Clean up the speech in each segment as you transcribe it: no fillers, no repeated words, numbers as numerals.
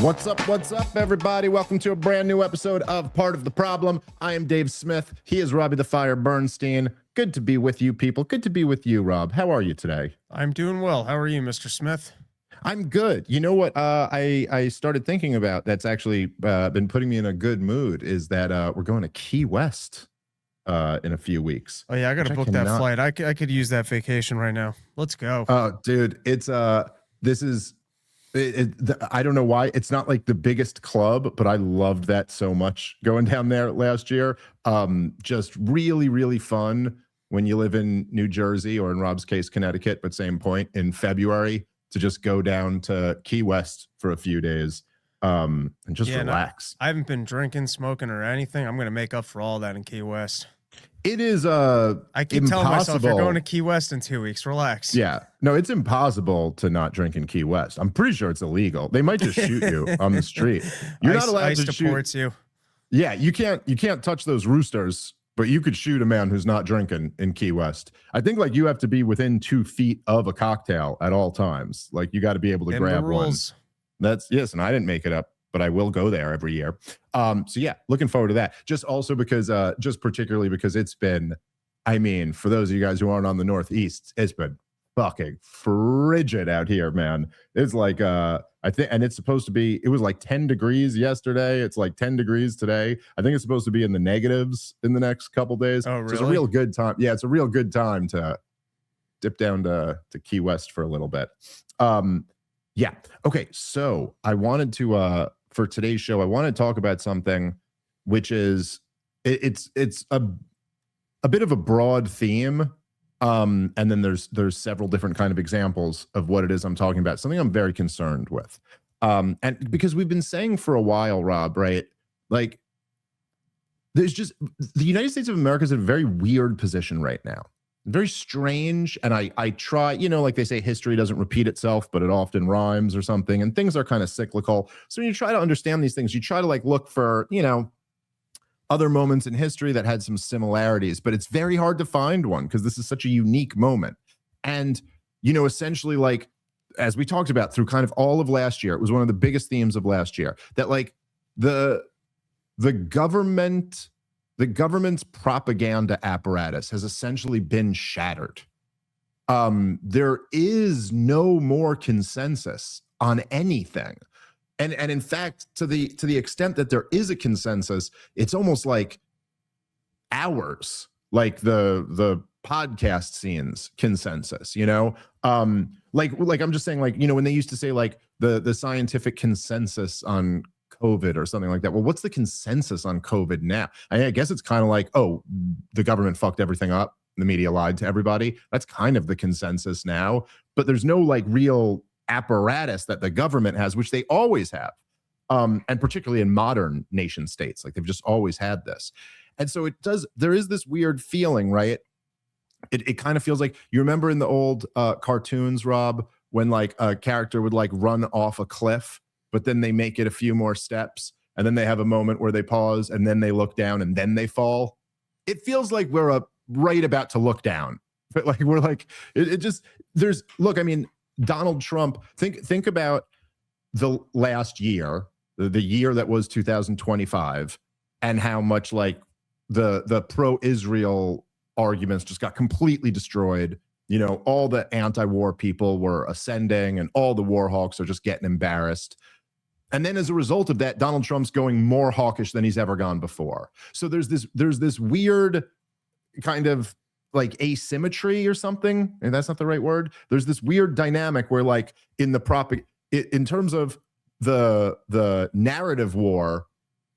What's up, everybody? Welcome to a brand new episode of Part of the Problem. I am Dave Smith. He is Robbie the Fire Bernstein. Good to be with you, people. Good to be with you, Rob. How are you today? I'm doing well. How are you, Mr. Smith? I'm good. You know what I started thinking about that's actually been putting me in a good mood is that we're going to Key West in a few weeks. Oh, yeah, I got to book that flight. I could use that vacation right now. Let's go. Oh, dude, it's this is... I don't know why it's not like the biggest club, but I loved that so much going down there last year. Just really, really fun when you live in New Jersey or in Rob's case, Connecticut, but same point in February to just go down to Key West for a few days and just relax. No, I haven't been drinking, smoking or anything. I'm going to make up for all that in Key West. It is I keep telling myself you're going to Key West in 2 weeks. Relax. Yeah. No, it's impossible to not drink in Key West. I'm pretty sure it's illegal. They might just shoot you on the street. You're not allowed to shoot. You. Yeah, you can't touch those roosters, but you could shoot a man who's not drinking in Key West. I think like you have to be within 2 feet of a cocktail at all times. Like you got to be able to grab one. Yes, and I didn't make it up, but I will go there every year. So yeah, looking forward to that. Just also because, just particularly because it's been, I mean, for those of you guys who aren't on the Northeast, it's been fucking frigid out here, man. It's like, I think, and it's supposed to be, it was like 10 degrees yesterday. It's like 10 degrees today. I think it's supposed to be in the negatives in the next couple days. Oh, really? So it's a real good time. Yeah, it's a real good time to dip down to Key West for a little bit. Yeah. Okay. So I wanted to, for today's show, I want to talk about something which is it's a bit of a broad theme. And then there's several different kind of examples of what it is I'm talking about, something I'm very concerned with. And because we've been saying for a while, Rob, right? Like there's just, the United States of America is in a very weird position right now. Very strange. And I try, you know, like they say, history doesn't repeat itself, but it often rhymes or something. And things are kind of cyclical. So when you try to understand these things, you try to like look for, you know, other moments in history that had some similarities, but it's very hard to find one because this is such a unique moment. And, you know, essentially like, as we talked about through kind of all of last year, it was one of the biggest themes of last year that like the government's propaganda apparatus has essentially been shattered. There is no more consensus on anything. And in fact, to the extent that there is a consensus, it's almost like ours, like the podcast scene's consensus, you know? Like I'm just saying, like, you know, when they used to say like the scientific consensus on COVID or something like that. Well, what's the consensus on COVID now? I guess it's kind of like, oh, the government fucked everything up. The media lied to everybody. That's kind of the consensus now, but there's no like real apparatus that the government has, which they always have. And particularly in modern nation states, like they've just always had this. And so there is this weird feeling, right? It kind of feels like, you remember in the old cartoons, Rob, when like a character would like run off a cliff, but then they make it a few more steps and then they have a moment where they pause and then they look down and then they fall. It feels like we're right about to look down, but like, we're like, look, I mean, Donald Trump, think about the last year, the year that was 2025 and how much like the pro-Israel arguments just got completely destroyed. You know, all the anti-war people were ascending and all the war hawks are just getting embarrassed. And then as a result of that, Donald Trump's going more hawkish than he's ever gone before. So there's this weird kind of like asymmetry or something, and that's not the right word. There's this weird dynamic where like in terms of the narrative war,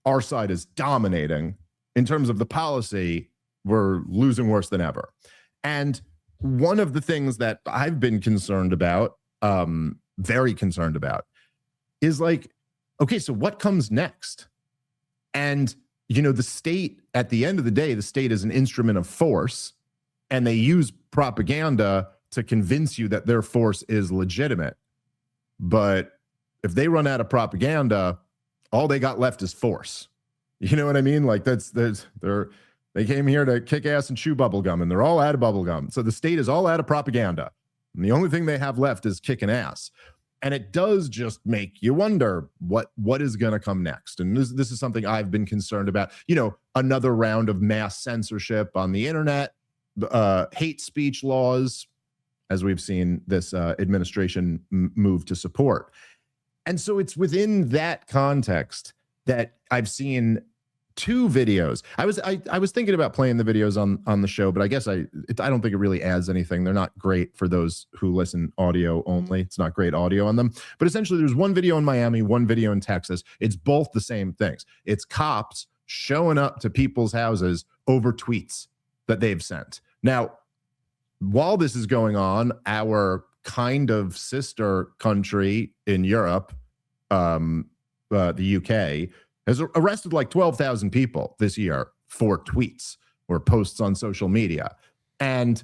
our side is dominating. In terms of the policy, we're losing worse than ever. And one of the things that I've been concerned about, very concerned about, is like, okay, so what comes next? And, you know, the state, at the end of the day, the state is an instrument of force, and they use propaganda to convince you that their force is legitimate. But if they run out of propaganda, all they got left is force. You know what I mean? Like they came here to kick ass and chew bubblegum, and they're all out of bubblegum. So the state is all out of propaganda. And the only thing they have left is kicking ass. And it does just make you wonder what is going to come next. And this is something I've been concerned about. You know, another round of mass censorship on the internet, hate speech laws, as we've seen this administration move to support. And so it's within that context that I've seen two videos. I was thinking about playing the videos on the show, but I guess I don't think it really adds anything. They're not great for those who listen audio only. It's not great audio on them. But essentially, there's one video in Miami, one video in Texas. It's both the same things. It's cops showing up to people's houses over tweets that they've sent. Now, while this is going on, our kind of sister country in Europe, the UK, has arrested like 12,000 people this year for tweets or posts on social media. And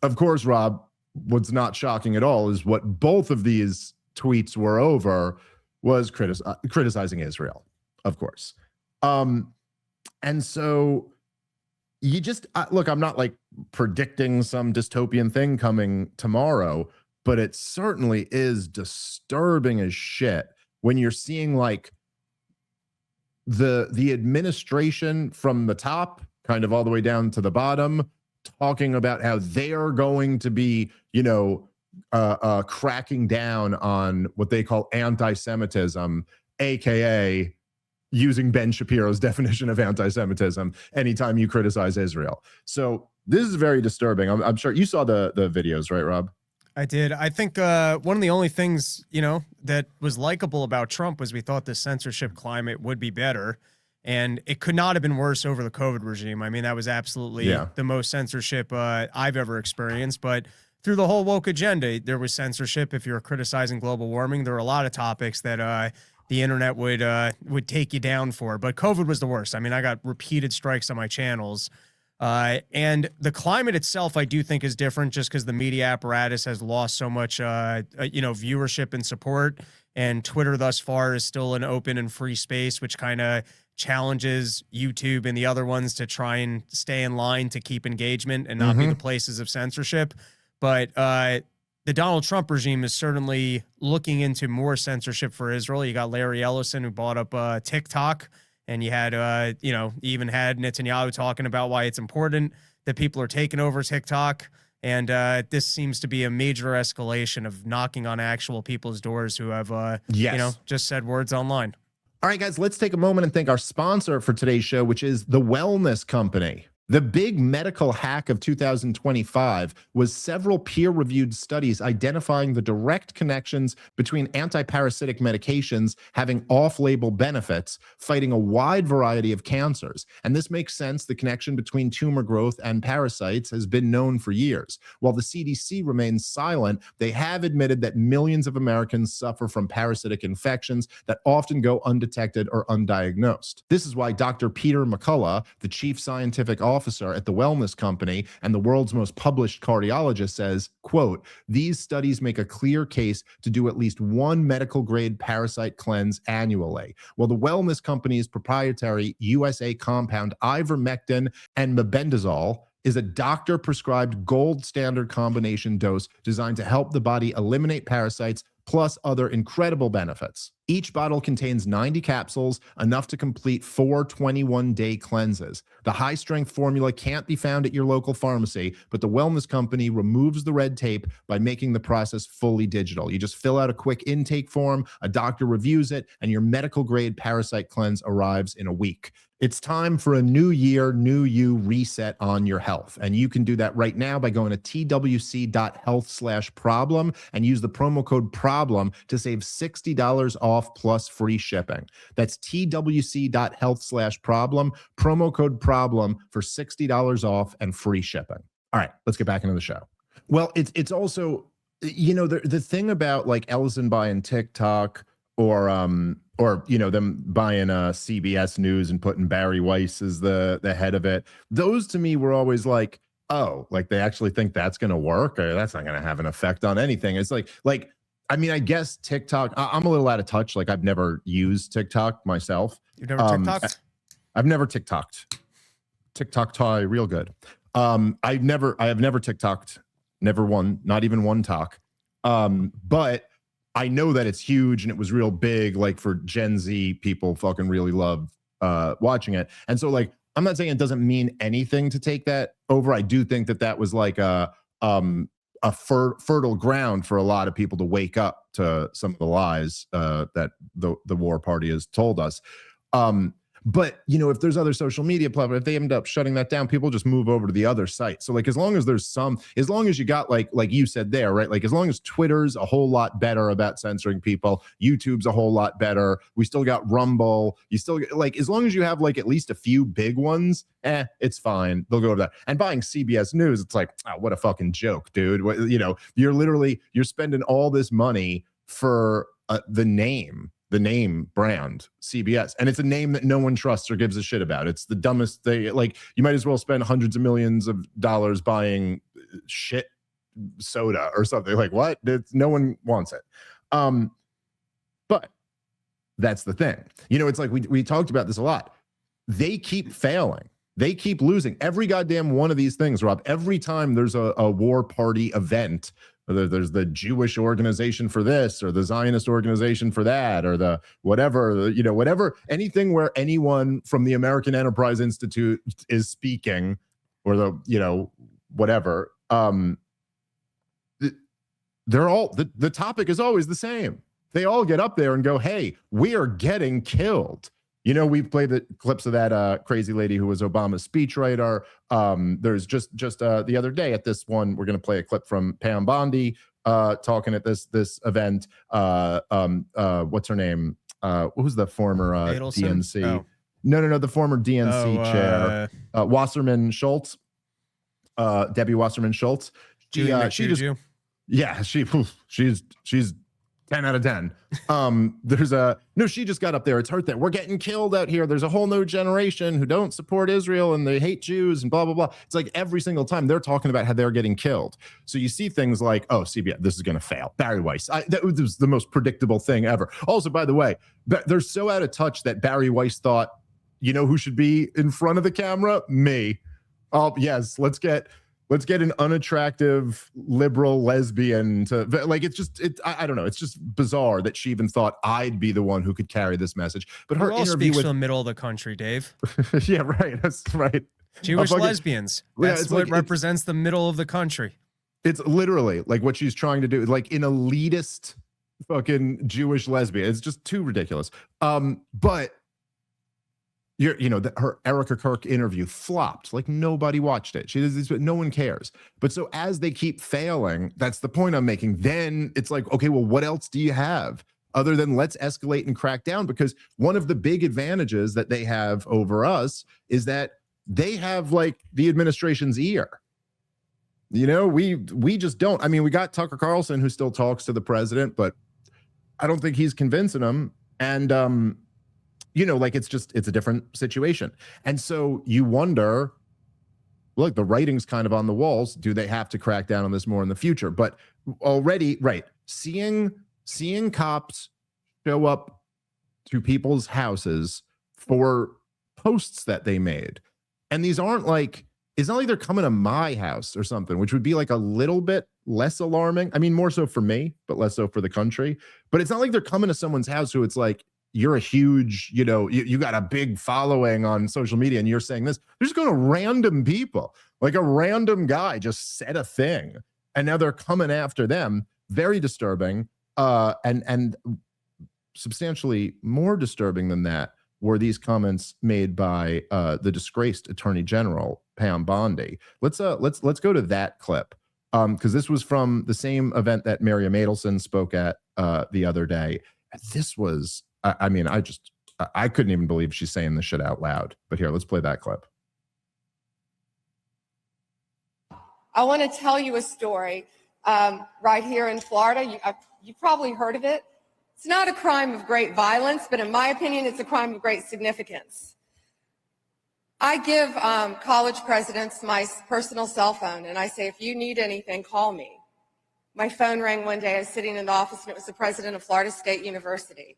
of course, Rob, what's not shocking at all is what both of these tweets were over was criticizing Israel, of course. And so you just, look, I'm not like predicting some dystopian thing coming tomorrow, but it certainly is disturbing as shit when you're seeing like the administration from the top kind of all the way down to the bottom talking about how they are going to be, you know, cracking down on what they call anti-Semitism, aka using Ben Shapiro's definition of anti-Semitism anytime you criticize Israel. So this is very disturbing. I'm sure you saw the videos, right, Rob? I did. I think one of the only things, you know, that was likable about Trump was we thought the censorship climate would be better. And it could not have been worse over the COVID regime. I mean, that was absolutely the most censorship I've ever experienced. But through the whole woke agenda, there was censorship. If you're criticizing global warming, there were a lot of topics that the internet would take you down for. But COVID was the worst. I mean, I got repeated strikes on my channels. And the climate itself, I do think, is different just because the media apparatus has lost so much, viewership and support. And Twitter thus far is still an open and free space, which kind of challenges YouTube and the other ones to try and stay in line to keep engagement and not be the places of censorship. But the Donald Trump regime is certainly looking into more censorship for Israel. You got Larry Ellison, who bought up TikTok. And you had, you even had Netanyahu talking about why it's important that people are taking over TikTok. And this seems to be a major escalation of knocking on actual people's doors who have, just said words online. All right, guys, let's take a moment and thank our sponsor for today's show, which is The Wellness Company. The big medical hack of 2025 was several peer-reviewed studies identifying the direct connections between antiparasitic medications having off-label benefits, fighting a wide variety of cancers. And this makes sense. The connection between tumor growth and parasites has been known for years. While the CDC remains silent, they have admitted that millions of Americans suffer from parasitic infections that often go undetected or undiagnosed. This is why Dr. Peter McCullough, the chief scientific officer at the Wellness Company and the world's most published cardiologist, says, quote, "These studies make a clear case to do at least one medical grade parasite cleanse annually." Well, the Wellness Company's proprietary USA compound ivermectin and mebendazole is a doctor-prescribed gold standard combination dose designed to help the body eliminate parasites plus other incredible benefits. Each bottle contains 90 capsules, enough to complete 4 21-day cleanses. The high-strength formula can't be found at your local pharmacy, but the Wellness Company removes the red tape by making the process fully digital. You just fill out a quick intake form, a doctor reviews it, and your medical-grade parasite cleanse arrives in a week. It's time for a new year, new you reset on your health. And you can do that right now by going to twc.health/problem and use the promo code PROBLEM to save $60 off plus free shipping. That's twc.health/problem, promo code PROBLEM for $60 off and free shipping. All right, let's get back into the show. Well, it's also, the thing about like Ellison buying TikTok or them buying CBS News and putting Barry Weiss as the head of it. Those to me were always like, oh, like they actually think that's going to work, or that's not going to have an effect on anything. It's like, I mean, I guess TikTok, I'm a little out of touch. Like I've never used TikTok myself. You've never TikToked? I've never TikToked. TikTok tie real good. I have never TikToked, never one, not even one talk. But I know that it's huge and it was real big, like for Gen Z people fucking really love watching it. And so like, I'm not saying it doesn't mean anything to take that over. I do think that that was like a fertile ground for a lot of people to wake up to some of the lies that the war party has told us. But, you know, if there's other social media platforms, if they end up shutting that down, people just move over to the other site. So like, as long as there's as long as you got like you said there, right? Like as long as Twitter's a whole lot better about censoring people, YouTube's a whole lot better. We still got Rumble. You still get, like, as long as you have like at least a few big ones, it's fine. They'll go over that. And buying CBS News, it's like, oh, what a fucking joke, dude. You know, you're spending all this money for the name brand CBS, and it's a name that no one trusts or gives a shit about. It's the dumbest thing. Like, you might as well spend hundreds of millions of dollars buying shit soda or something. Like, what? No one wants it. But that's the thing. You know, it's like we talked about this a lot. They keep failing. They keep losing. Every goddamn one of these things, Rob, every time there's a war party event, whether there's the Jewish organization for this or the Zionist organization for that or the whatever, you know, whatever, anything where anyone from the American Enterprise Institute is speaking, or the, you know, whatever, they're all, the topic is always the same. They all get up there and go, hey, we are getting killed. You know, we've played the clips of that crazy lady who was Obama's speechwriter. There's just the other day at this one, we're going to play a clip from Pam Bondi talking at this event. What's her name? What was the former DNC? Oh. No, the former DNC chair, Wasserman Schultz, Debbie Wasserman Schultz. She's 10 out of 10. She just got up there. It's hurt that we're getting killed out here. There's a whole new generation who don't support Israel and they hate Jews and blah, blah, blah. It's like every single time they're talking about how they're getting killed. So you see things like, oh, CBS, this is going to fail. Barry Weiss. That was the most predictable thing ever. Also, by the way, they're so out of touch that Barry Weiss thought, you know who should be in front of the camera? Me. Oh, yes, let's get an unattractive liberal lesbian to, like, I don't know. It's just bizarre that she even thought I'd be the one who could carry this message. But her interview speaks from the middle of the country, Dave. Yeah, right. That's right. Jewish lesbians. That's what represents the middle of the country. It's literally like what she's trying to do, like an elitist fucking Jewish lesbian. It's just too ridiculous. But her Erica Kirk interview flopped. Like, nobody watched it. She does this, but no one cares. But so as they keep failing, that's the point I'm making. Then it's like, okay, well, what else do you have other than let's escalate and crack down? Because one of the big advantages that they have over us is that they have like the administration's ear. You know, we just don't. I mean, we got Tucker Carlson who still talks to the president, but I don't think he's convincing him. And like it's a different situation. And so you wonder, look, the writing's kind of on the walls. Do they have to crack down on this more in the future? But already, right, seeing cops show up to people's houses for posts that they made. And these aren't like, it's not like they're coming to my house or something, which would be like a little bit less alarming. I mean, more so for me, but less so for the country. But it's not like they're coming to someone's house who it's like, you're a huge, you got a big following on social media and you're saying this. They're just going to random people. Like a random guy just said a thing and now they're coming after them. Very disturbing. And substantially more disturbing than that were these comments made by the disgraced Attorney General, Pam Bondi. Let's go to that clip. Because this was from the same event that Miriam Adelson spoke at the other day. This was, I mean, I couldn't even believe she's saying this shit out loud. But here, let's play that clip. I want to tell you a story right here in Florida. You've probably heard of it. It's not a crime of great violence, but in my opinion, it's a crime of great significance. I give college presidents my personal cell phone, and I say, if you need anything, call me. My phone rang one day. I was sitting in the office, and it was the president of Florida State University.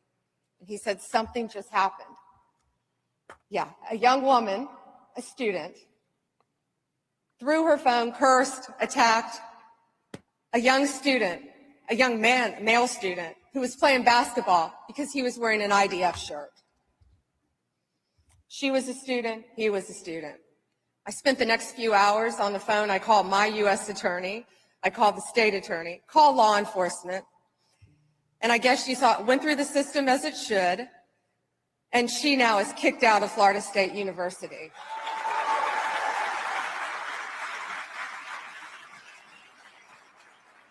And he said, something just happened. Yeah, a young woman, a student, threw her phone, cursed, attacked a young student, a young man, male student, who was playing basketball because he was wearing an IDF shirt. She was a student, he was a student. I spent the next few hours on the phone. I called my U.S. attorney. I called the state attorney, called law enforcement. And I guess went through the system as it should. And she now is kicked out of Florida State University.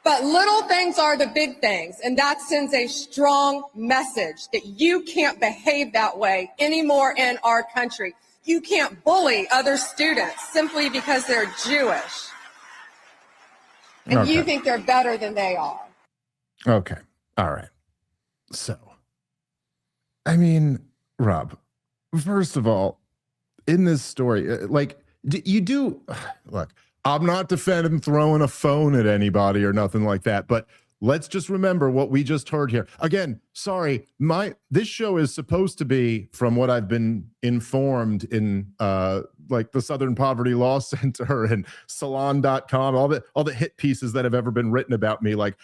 But little things are the big things, and that sends a strong message that you can't behave that way anymore in our country. You can't bully other students simply because they're Jewish. And you think they're better than they are. Okay. All right. So, I mean, Rob, first of all, in this story, like, look, I'm not defending throwing a phone at anybody or nothing like that, but let's just remember what we just heard here. Again, sorry, this show is supposed to be, from what I've been informed in like the Southern Poverty Law Center and Salon.com, all the hit pieces that have ever been written about me. Like,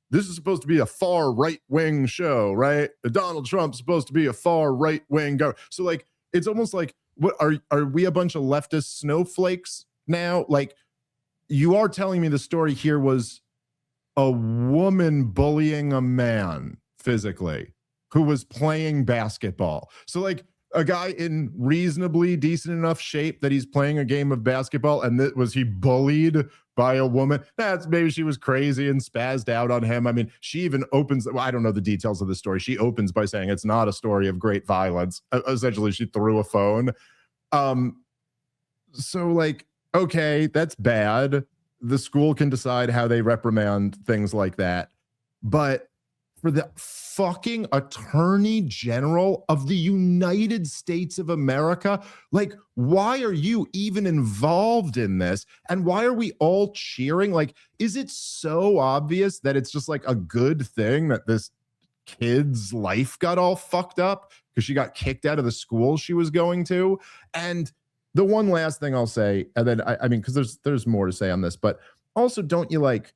this is supposed to be a far right-wing show, right? Donald Trump's supposed to be a far right-wing guy. So like, it's almost like, what are we a bunch of leftist snowflakes now? Like, you are telling me the story here was a woman bullying a man physically who was playing basketball. So like, a guy in reasonably decent enough shape that he's playing a game of basketball, and was he bullied by a woman? Maybe she was crazy and spazzed out on him. I mean, she even opens, I don't know the details of the story. She opens by saying it's not a story of great violence. Essentially, she threw a phone. So like, okay, that's bad. The school can decide how they reprimand things like that. But for the fucking Attorney General of the United States of America, like, why are you even involved in this? And why are we all cheering? Like, is it so obvious that it's just like a good thing that this kid's life got all fucked up because she got kicked out of the school she was going to? And the one last thing I'll say, and then I mean, because there's more to say on this, but also, don't you like,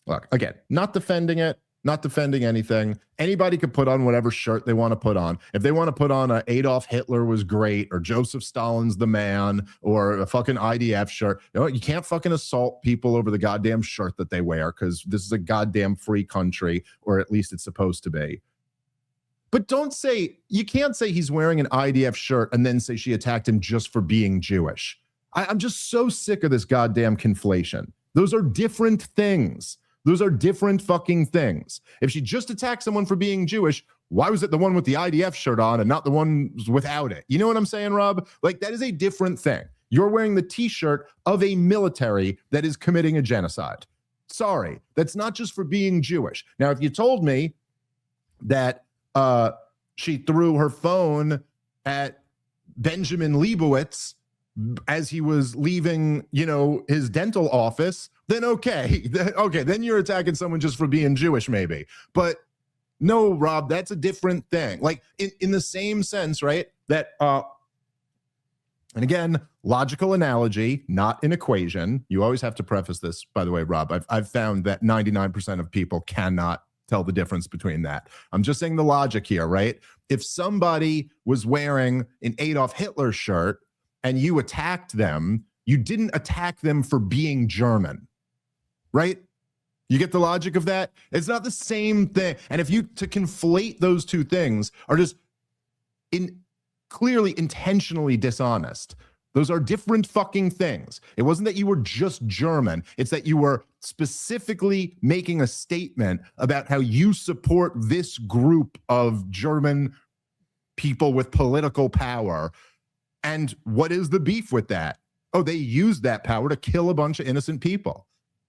look, again, not defending it, not defending anything. Anybody could put on whatever shirt they want to put on. If they want to put on a Adolf Hitler was great, or Joseph Stalin's the man, or a fucking IDF shirt, you can't fucking assault people over the goddamn shirt that they wear, because this is a goddamn free country, or at least it's supposed to be. But you can't say he's wearing an IDF shirt and then say she attacked him just for being Jewish. I'm just so sick of this goddamn conflation. Those are different things. Those are different fucking things. If she just attacked someone for being Jewish, why was it the one with the IDF shirt on and not the one without it? You know what I'm saying, Rob? Like, that is a different thing. You're wearing the t-shirt of a military that is committing a genocide. Sorry, that's not just for being Jewish. Now, if you told me that she threw her phone at Benjamin Leibowitz as he was leaving, his dental office, then okay, then you're attacking someone just for being Jewish, maybe. But no, Rob, that's a different thing. Like, in the same sense, right, that, and again, logical analogy, not an equation. You always have to preface this, by the way, Rob. I've found that 99% of people cannot tell the difference between that. I'm just saying the logic here, right? If somebody was wearing an Adolf Hitler shirt and you attacked them, you didn't attack them for being German, right? You get the logic of that? It's not the same thing. And if you to conflate those two things are just clearly intentionally dishonest. Those are different fucking things. It wasn't that you were just German. It's that you were specifically making a statement about how you support this group of German people with political power. And what is the beef with that? Oh, they used that power to kill a bunch of innocent people.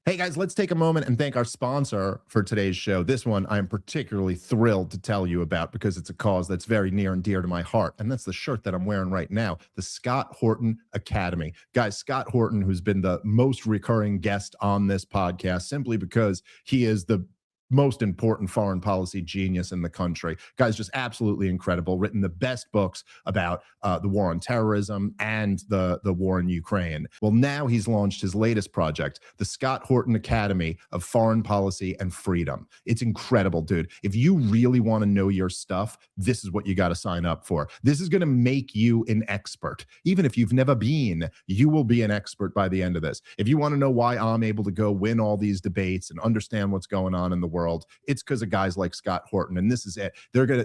Hey guys, let's take a moment and thank our sponsor for today's show. This one I am particularly thrilled to tell you about because it's a cause that's very near and dear to my heart. And that's the shirt that I'm wearing right now, the Scott Horton Academy. Guys, Scott Horton, who's been the most recurring guest on this podcast, simply because he is the most important foreign policy genius in the country. Guy's just absolutely incredible, written the best books about the war on terrorism and the war in Ukraine. Well, now he's launched his latest project, the Scott Horton Academy of Foreign Policy and Freedom. It's incredible, dude. If you really want to know your stuff, this is what you got to sign up for. This is going to make you an expert. Even if you've never been, you will be an expert by the end of this. If you want to know why I'm able to go win all these debates and understand what's going on in the world, it's because of guys like Scott Horton. And this is it.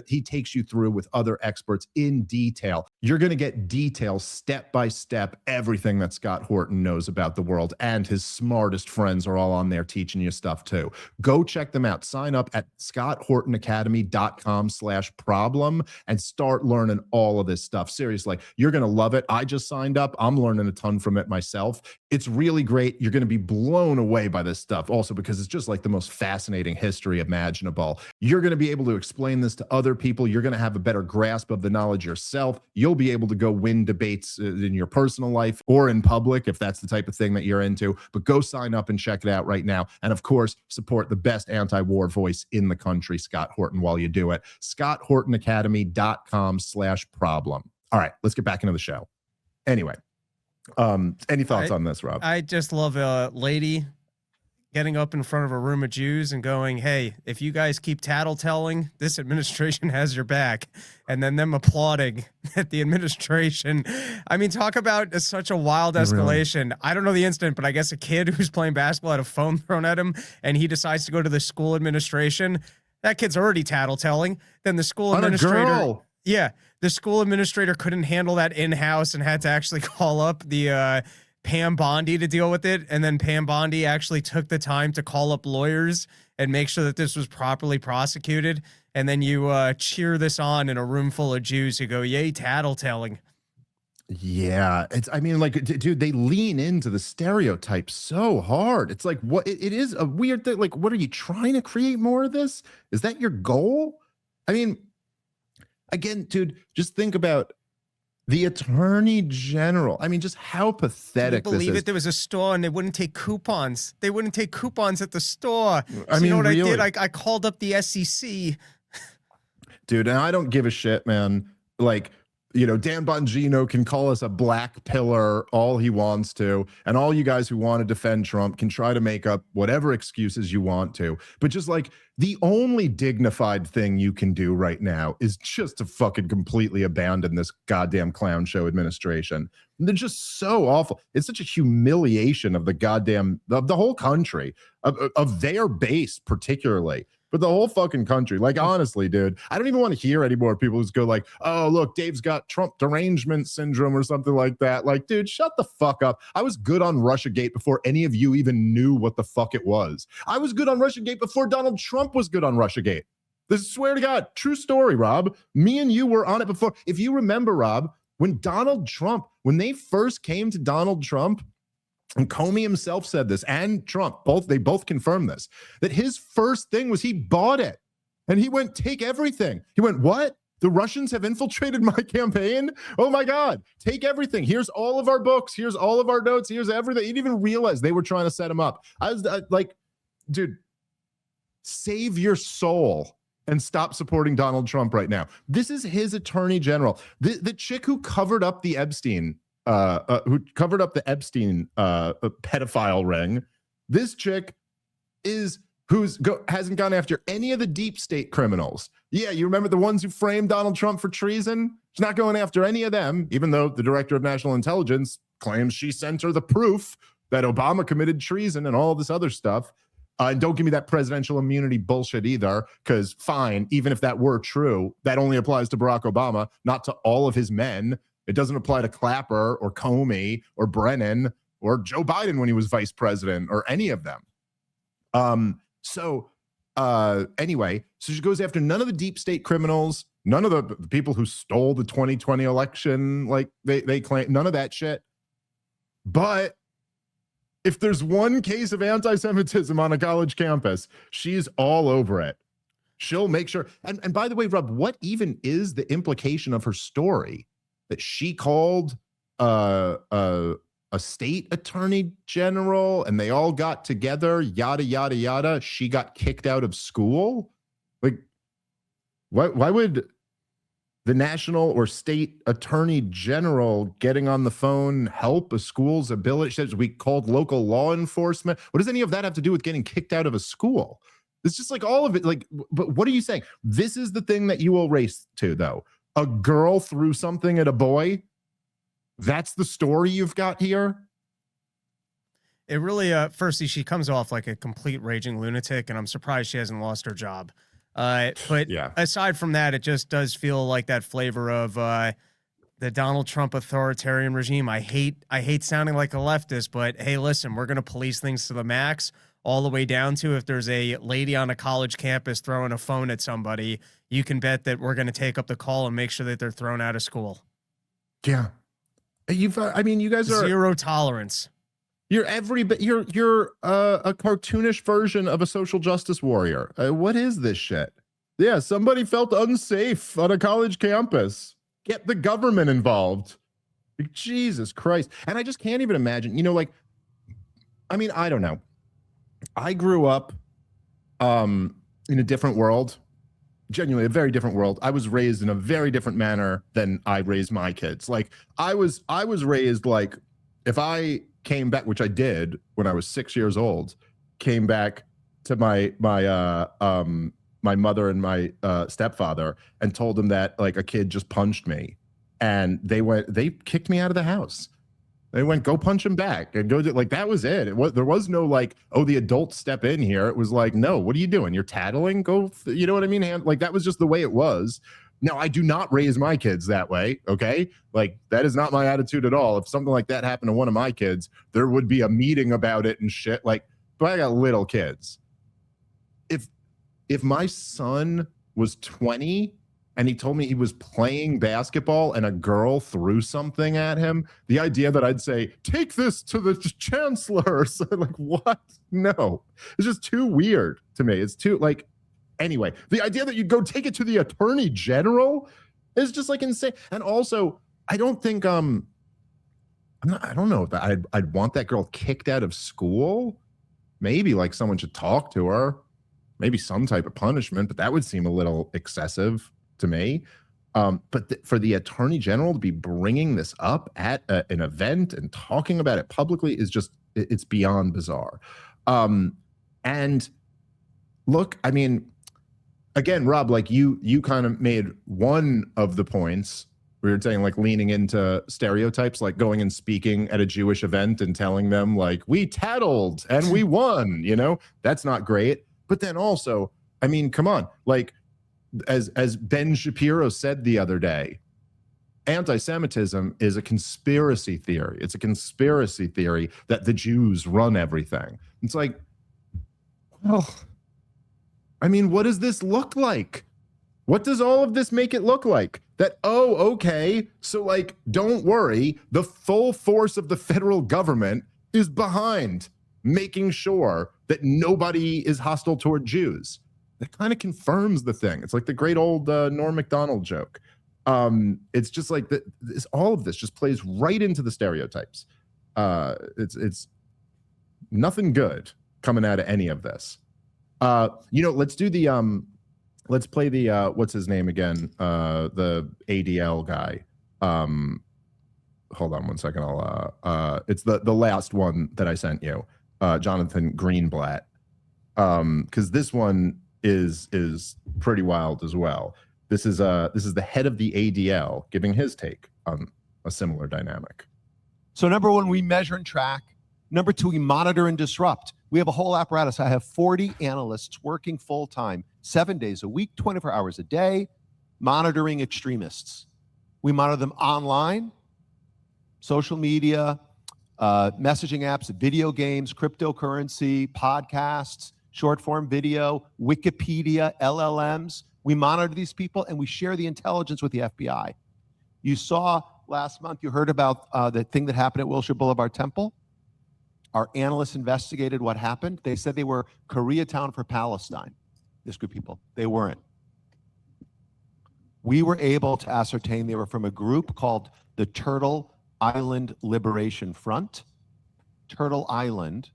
He takes you through with other experts in detail. You're going to get details, step by step, everything that Scott Horton knows about the world, and his smartest friends are all on there teaching you stuff too. Go check them out. Sign up at scotthortonacademy.com/problem and start learning all of this stuff. Seriously, you're going to love it. I just signed up. I'm learning a ton from it myself. It's really great. You're going to be blown away by this stuff also because it's just like the most fascinating history imaginable. You're going to be able to explain this to other people. You're going to have a better grasp of the knowledge yourself. You'll be able to go win debates in your personal life or in public if that's the type of thing that you're into. But go sign up and check it out right now. And of course, support the best anti-war voice in the country, Scott Horton, while you do it. scotthortonacademy.com/problem. All right, let's get back into the show. Anyway, any thoughts on this, Rob? I just love a lady getting up in front of a room of Jews and going, hey, if you guys keep tattletelling, this administration has your back. And then them applauding at the administration. I mean, talk about such a wild escalation. Really? I don't know the incident, but I guess a kid who's playing basketball had a phone thrown at him and he decides to go to the school administration. That kid's already tattletelling. Then the school administrator. Yeah, the school administrator couldn't handle that in-house and had to actually call up the Pam Bondi to deal with it. And then Pam Bondi actually took the time to call up lawyers and make sure that this was properly prosecuted. And then you cheer this on in a room full of Jews who go, yay, tattletelling. Yeah, I mean, like, dude, they lean into the stereotypes so hard. It's like, what, it is a weird thing. Like, what are you trying to create more of this? Is that your goal? I mean, again, dude, just think about the attorney general. I mean, just how pathetic this is. Believe it, there was a store and they wouldn't take coupons. They wouldn't take coupons at the store. I mean, you know what really? I did? I called up the SEC. Dude, and I don't give a shit, man. Like, you know, Dan Bongino can call us a black pillar all he wants to, and all you guys who want to defend Trump can try to make up whatever excuses you want to. But just like the only dignified thing you can do right now is just to fucking completely abandon this goddamn clown show administration. They're just so awful. It's such a humiliation of the whole country, of their base particularly. But the whole fucking country, like, honestly, dude, I don't even want to hear any more people who go like, oh, look, Dave's got Trump derangement syndrome or something like that. Like, dude, shut the fuck up. I was good on Russiagate before any of you even knew what the fuck it was. I was good on Russiagate before Donald Trump was good on Russiagate. This is, swear to God, true story, Rob. Me and you were on it before. If you remember, Rob, when they first came to Donald Trump, and Comey himself said this, and Trump, they both confirmed this, that his first thing was he bought it. And he went, take everything. He went, what? The Russians have infiltrated my campaign? Oh my God, take everything. Here's all of our books. Here's all of our notes. Here's everything. He didn't even realize they were trying to set him up. I was like, dude, save your soul and stop supporting Donald Trump right now. This is his attorney general. The chick who covered up the Epstein pedophile ring. This chick hasn't gone after any of the deep state criminals. Yeah, you remember the ones who framed Donald Trump for treason? She's not going after any of them, even though the director of national intelligence claims she sent her the proof that Obama committed treason and all this other stuff. And don't give me that presidential immunity bullshit either, because fine, even if that were true, that only applies to Barack Obama, not to all of his men. It doesn't apply to Clapper or Comey or Brennan or Joe Biden when he was vice president or any of them. Anyway, so she goes after none of the deep state criminals, none of the people who stole the 2020 election, like they claim, none of that shit. But if there's one case of anti-Semitism on a college campus, she's all over it. She'll make sure. And by the way, Rob, what even is the implication of her story? That she called a state attorney general and they all got together, yada, yada, yada. She got kicked out of school. Like, why would the national or state attorney general getting on the phone help a school's ability? We called local law enforcement. What does any of that have to do with getting kicked out of a school? It's just like all of it. Like, but what are you saying? This is the thing that you will race to, though. A girl threw something at a boy. That's the story you've got here. It really, firstly, she comes off like a complete raging lunatic, and I'm surprised she hasn't lost her job. But yeah. Aside from that, it just does feel like that flavor of the Donald Trump authoritarian regime. I hate sounding like a leftist, but hey, listen, we're going to police things to the max, all the way down to if there's a lady on a college campus throwing a phone at somebody, you can bet that we're going to take up the call and make sure that they're thrown out of school. Yeah. I mean, you guys are zero tolerance. You're you're a cartoonish version of a social justice warrior. What is this shit? Yeah, somebody felt unsafe on a college campus. Get the government involved. Like, Jesus Christ. And I just can't even imagine, like, I mean, I don't know. I grew up in a different world, genuinely a very different world. I was raised in a very different manner than I raised my kids. Like, I was raised like, if I came back, which I did when I was 6 years old, came back to my mother and my stepfather and told them that like a kid just punched me, and they kicked me out of the house. They went, go punch him back, and go do, like, that was it. There was no like, oh, the adults step in here. It was like, no, what are you doing? You're tattling? Go, you know what I mean? Like, that was just the way it was. Now, I do not raise my kids that way, okay? Like, that is not my attitude at all. If something like that happened to one of my kids, there would be a meeting about it and shit. Like, but I got little kids. If my son was 20 and he told me he was playing basketball and a girl threw something at him, the idea that I'd say, take this to the chancellor. So, like, what? No. It's just too weird to me. It's too, like, anyway, the idea that you'd go take it to the attorney general is just like insane. And also, I don't think I don't know if I'd want that girl kicked out of school. Maybe like someone should talk to her, maybe some type of punishment, but that would seem a little excessive to me. But for the attorney general to be bringing this up at an event and talking about it publicly is just, it's beyond bizarre. And look, I mean, again, Rob, like you kind of made one of the points. We were saying like leaning into stereotypes, like going and speaking at a Jewish event and telling them like, we tattled and we won, that's not great. But then also, I mean, come on, like as Ben Shapiro said the other day, anti-Semitism is a conspiracy theory. It's a conspiracy theory that the Jews run everything. It's like, well, I mean, what does this look like? What does all of this make it look like? That, oh, okay, so like, don't worry, the full force of the federal government is behind making sure that nobody is hostile toward Jews. That kind of confirms the thing. It's like the great old Norm Macdonald joke. It's just like all of this just plays right into the stereotypes. It's nothing good coming out of any of this. Let's do the let's play the what's his name again? The ADL guy. Hold on one second. It's the last one that I sent you, Jonathan Greenblatt. Because this one is pretty wild as well. This is the head of the ADL giving his take on a similar dynamic. So number one, we measure and track. Number two, we monitor and disrupt. We have a whole apparatus. I have 40 analysts working full time, 7 days a week, 24 hours a day, monitoring extremists. We monitor them online, social media, messaging apps, video games, cryptocurrency, podcasts, short form video, Wikipedia, LLMs. We monitor these people and we share the intelligence with the FBI. You saw last month, you heard about the thing that happened at Wilshire Boulevard Temple. Our analysts investigated what happened. They said they were Koreatown for Palestine, this group of people. They weren't. We were able to ascertain they were from a group called the Turtle Island Liberation Front. Turtle Island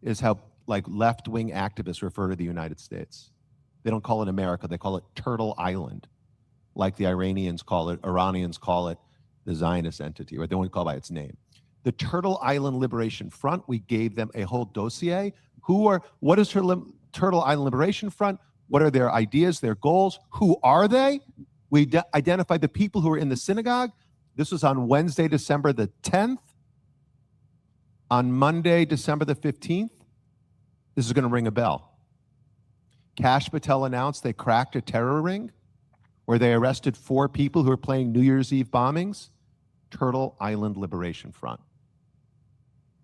is how like left-wing activists refer to the United States. They don't call it America, they call it Turtle Island, like the Iranians call it the Zionist entity, or they only call it by its name. The Turtle Island Liberation Front, we gave them a whole dossier. What is Turtle Island Liberation Front? What are their ideas, their goals? Who are they? We identified the people who were in the synagogue. This was on Wednesday, December the 10th. On Monday, December the 15th, this is going to ring a bell. Kash Patel announced they cracked a terror ring where they arrested 4 people who were planning New Year's Eve bombings. Turtle Island Liberation Front.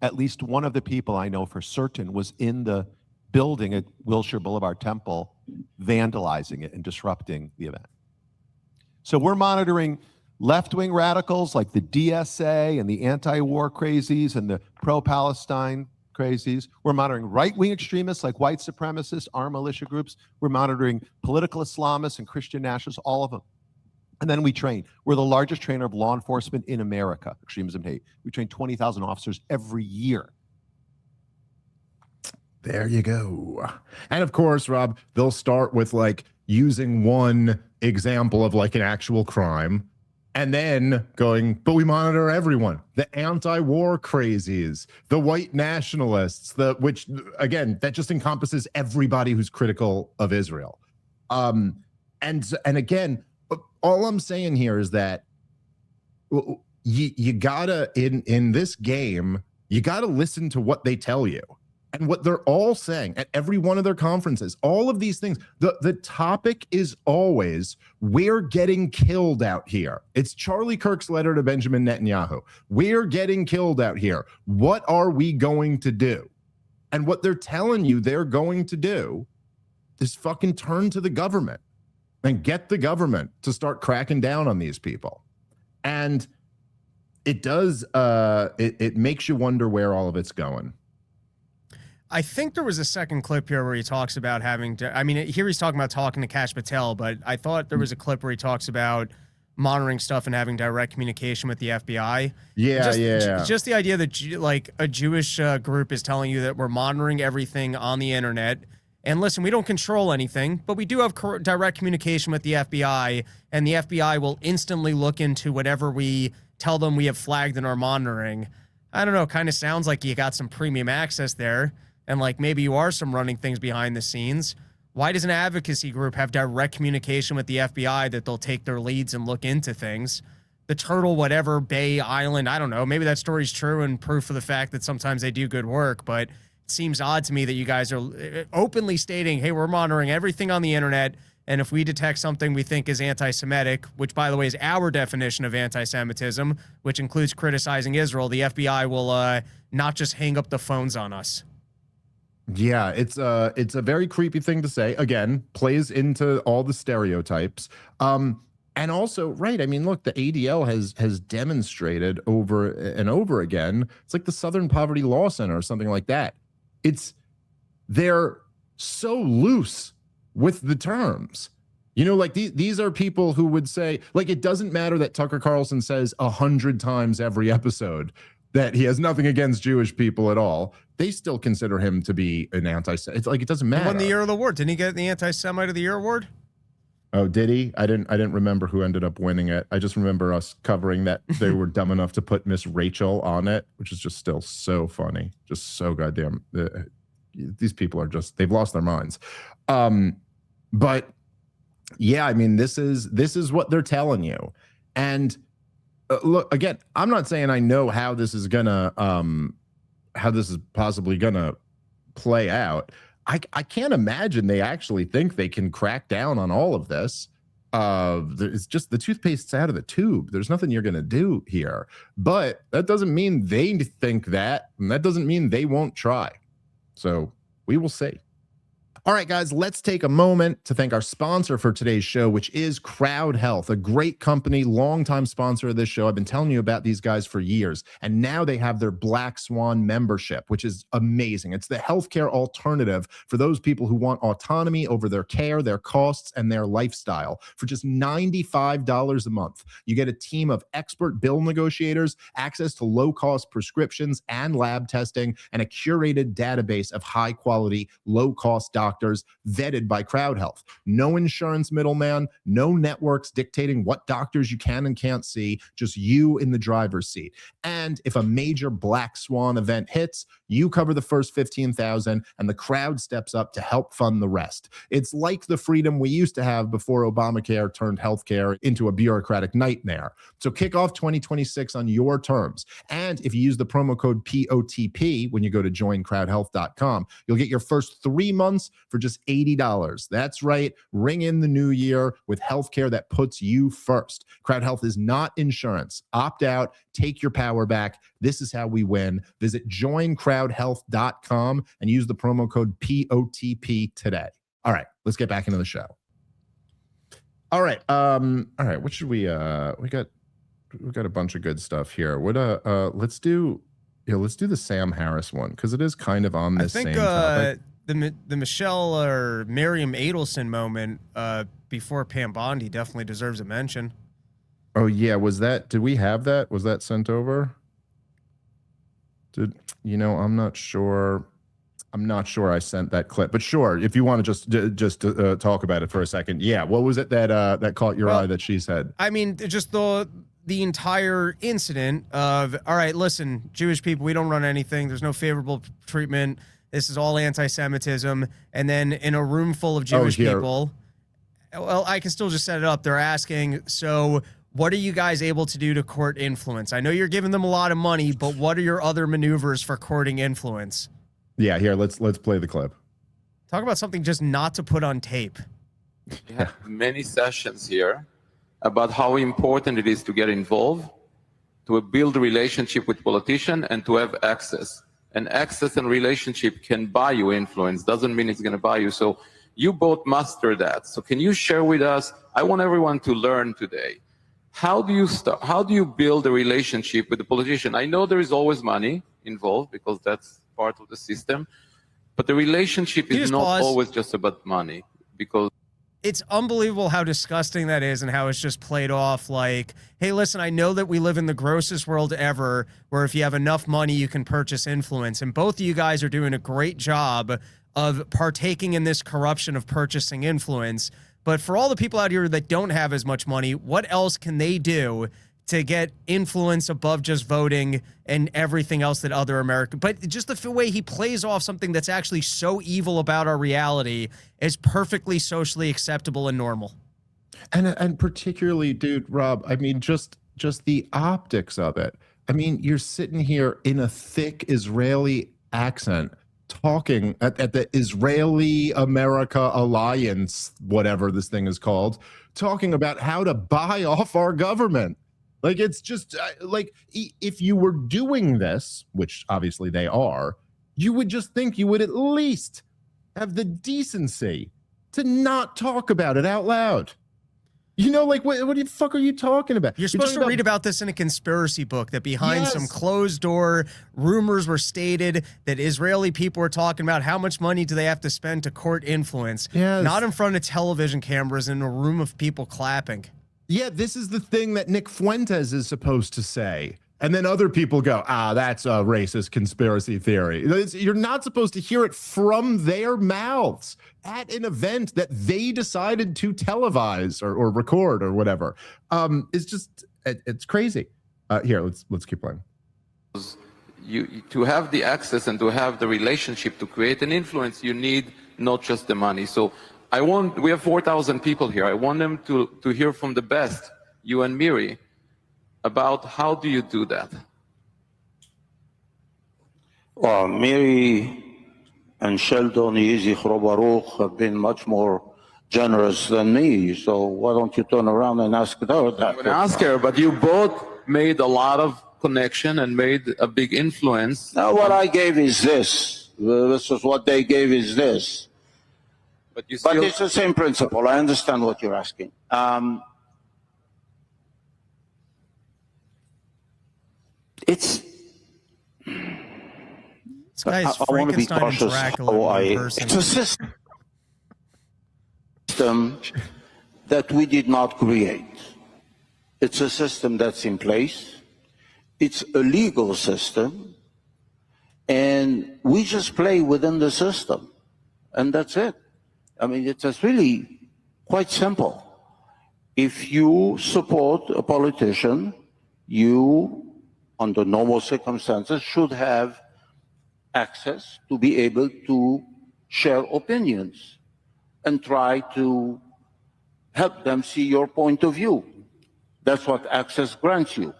At least one of the people I know for certain was in the building at Wilshire Boulevard Temple, vandalizing it and disrupting the event. So we're monitoring left-wing radicals like the DSA and the anti-war crazies and the pro-Palestine crazies. We're monitoring right-wing extremists like white supremacists, armed militia groups. We're monitoring political Islamists and Christian nationalists, all of them. And then we train. We're the largest trainer of law enforcement in America, extremism and hate. We train 20,000 officers every year. There you go. And of course, Rob, they'll start with like using one example of like an actual crime and then going, but we monitor everyone, the anti-war crazies, the white nationalists, which again, that just encompasses everybody who's critical of Israel. And again, all I'm saying here is that you gotta, in this game, you gotta listen to what they tell you. And what they're all saying at every one of their conferences, all of these things, the topic is always, we're getting killed out here. It's Charlie Kirk's letter to Benjamin Netanyahu. We're getting killed out here. What are we going to do? And what they're telling you they're going to do is fucking turn to the government and get the government to start cracking down on these people. And it does, it makes you wonder where all of it's going. I think there was a second clip here where he talks about having to, I mean, here he's talking about talking to Kash Patel, but I thought there was a clip where he talks about monitoring stuff and having direct communication with the FBI. Yeah, Just the idea that like a Jewish group is telling you that we're monitoring everything on the internet. And listen, we don't control anything, but we do have direct communication with the FBI, and the FBI will instantly look into whatever we tell them we have flagged in our monitoring. I don't know, kind of sounds like you got some premium access there. And like maybe you are some running things behind the scenes. Why does an advocacy group have direct communication with the FBI that they'll take their leads and look into things? The Turtle, whatever, Bay Island, I don't know. Maybe that story's true and proof of the fact that sometimes they do good work, but it seems odd to me that you guys are openly stating, hey, we're monitoring everything on the internet, and if we detect something we think is anti-Semitic, which, by the way, is our definition of anti-Semitism, which includes criticizing Israel, the FBI will not just hang up the phones on us. Yeah, it's a very creepy thing to say. Again, plays into all the stereotypes. And also, right, I mean, look, the ADL has demonstrated over and over again. It's like the Southern Poverty Law Center or something like that. They're so loose with the terms. You know, like these are people who would say, like, it doesn't matter that Tucker Carlson says 100 times every episode that he has nothing against Jewish people at all. They still consider him to be an anti-Semite. It's like, it doesn't matter. He won the Year of the Award. Didn't he get the Anti-Semite of the Year award? Oh, did he? I didn't remember who ended up winning it. I just remember us covering that they were dumb enough to put Miss Rachel on it, which is just still so funny. Just so goddamn, these people are just, they've lost their minds. But yeah, I mean, this is what they're telling you. And look, again, I'm not saying I know how this is gonna, how this is possibly gonna play out. I can't imagine they actually think they can crack down on all of this. It's just the toothpaste's out of the tube. There's nothing you're gonna do here. But that doesn't mean they think that, and that doesn't mean they won't try. So we will see. All right, guys, let's take a moment to thank our sponsor for today's show, which is Crowd Health, a great company, longtime sponsor of this show. I've been telling you about these guys for years, and now they have their Black Swan membership, which is amazing. It's the healthcare alternative for those people who want autonomy over their care, their costs, and their lifestyle. For just $95 a month, you get a team of expert bill negotiators, access to low-cost prescriptions and lab testing, and a curated database of high-quality, low-cost doctors vetted by Crowd Health. No insurance middleman, no networks dictating what doctors you can and can't see, just you in the driver's seat. And if a major black swan event hits, you cover the first 15,000 and the crowd steps up to help fund the rest. It's like the freedom we used to have before Obamacare turned healthcare into a bureaucratic nightmare. So kick off 2026 on your terms. And if you use the promo code POTP when you go to joincrowdhealth.com, you'll get your first 3 months for just $80. That's right. Ring in the new year with healthcare that puts you first. Crowd Health is not insurance. Opt out. Take your power back. This is how we win. Visit joincrowdhealth.com and use the promo code POTP today. All right, let's get back into the show. All right. What should we we got a bunch of good stuff here. Let's do the Sam Harris one because it is kind of on this same topic. The Michelle or Miriam Adelson moment before Pam Bondi definitely deserves a mention. Oh yeah, did we have that? Was that sent over? I'm not sure I sent that clip, but sure, if you want to just talk about it for a second. Yeah, what was it that caught your eye that she said? I mean, just the entire incident of, all right, listen, Jewish people, we don't run anything. There's no favorable treatment. This is all anti-Semitism. And then in a room full of Jewish people, well, I can still just set it up. They're asking, so what are you guys able to do to court influence? I know you're giving them a lot of money, but what are your other maneuvers for courting influence? Yeah, here, let's play the clip. Talk about something just not to put on tape. We have many sessions here about how important it is to get involved, to build a relationship with politicians, and to have access. And access and relationship can buy you influence, doesn't mean it's going to buy you. So you both master that. So can you share with us, I want everyone to learn today, how do you build a relationship with the politician? I know there is always money involved because that's part of the system, but the relationship is not always just about money, because it's unbelievable how disgusting that is and how it's just played off like, hey, listen, I know that we live in the grossest world ever where if you have enough money, you can purchase influence. And both of you guys are doing a great job of partaking in this corruption of purchasing influence. But for all the people out here that don't have as much money, what else can they do to get influence above just voting and everything else that other Americans, but just the way he plays off something that's actually so evil about our reality is perfectly socially acceptable and normal. And particularly, dude, Rob, I mean, just the optics of it. I mean, you're sitting here in a thick Israeli accent talking at the Israeli America Alliance, whatever this thing is called, talking about how to buy off our government. Like, it's just like, if you were doing this, which obviously they are, you would just think you would at least have the decency to not talk about it out loud. You know, like, what the fuck are you talking about? You're supposed to read about this in a conspiracy book, that behind some closed door rumors were stated that Israeli people were talking about how much money do they have to spend to court influence. Yes. Not in front of television cameras in a room of people clapping. Yeah, this is the thing that Nick Fuentes is supposed to say. And then other people go, that's a racist conspiracy theory. You're not supposed to hear it from their mouths at an event that they decided to televise or record or whatever. It's crazy. Here, let's keep playing. To have the access and to have the relationship to create an influence, you need not just the money. So we have 4,000 people here. I want them to hear from the best, you and Miri, about how do you do that? Well, Miri and Sheldon Yizichro Baruch have been much more generous than me, so why don't you turn around and ask her that? I'm going to ask her, but you both made a lot of connection and made a big influence. Now what I gave is this. This is what they gave is this. But you But still, it's the same principle. I understand what you're asking. This guy's I want to be Frankenstein and cautious Dracula how in one I. person. It's a system that we did not create. It's a system that's in place. It's a legal system, and we just play within the system, and that's it. I mean, it's just really quite simple. If you support a politician, you, under normal circumstances, should have access to be able to share opinions and try to help them see your point of view. That's what access grants you.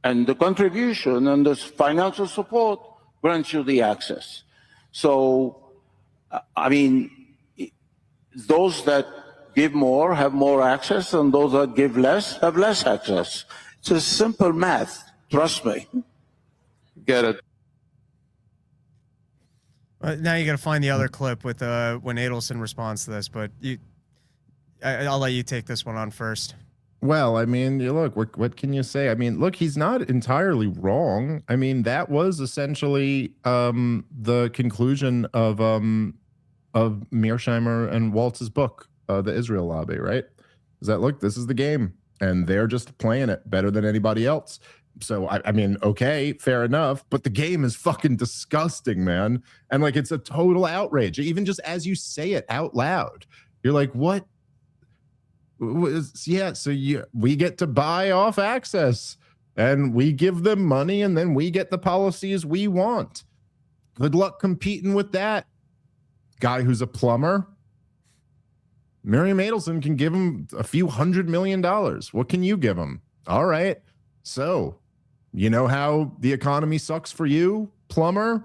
And the contribution and the financial support grants you the access. So, I mean, those that give more have more access, and those that give less have less access. It's a simple math, trust me. get it. Now you got to find the other clip with when Adelson responds to this, but I'll let you take this one on first. Well, I mean, look, what can you say? I mean, look, he's not entirely wrong. I mean, that was essentially the conclusion of Mearsheimer and Waltz's book, The Israel Lobby, right? Is that, look, this is the game, and they're just playing it better than anybody else. So, I mean, okay, fair enough, but the game is fucking disgusting, man. And, like, it's a total outrage. Even just as you say it out loud, you're like, what? Yeah, so we get to buy off access, and we give them money, and then we get the policies we want. Good luck competing with that. Guy who's a plumber, Miriam Adelson can give him a few $100 million. What can you give him? All right. So, you know how the economy sucks for you, plumber?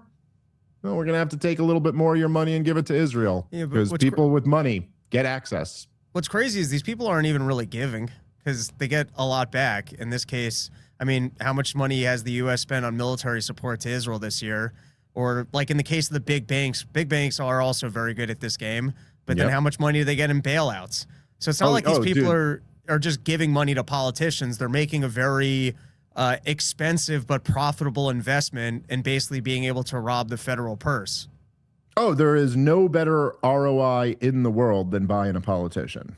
Well, we're going to have to take a little bit more of your money and give it to Israel, because people with money get access. What's crazy is these people aren't even really giving, because they get a lot back. In this case, I mean, how much money has the U.S. spent on military support to Israel this year? Or like in the case of the big banks are also very good at this game. But then how much money do they get in bailouts? So it's not like these people are just giving money to politicians. They're making a very expensive but profitable investment and basically being able to rob the federal purse. Oh, there is no better ROI in the world than buying a politician.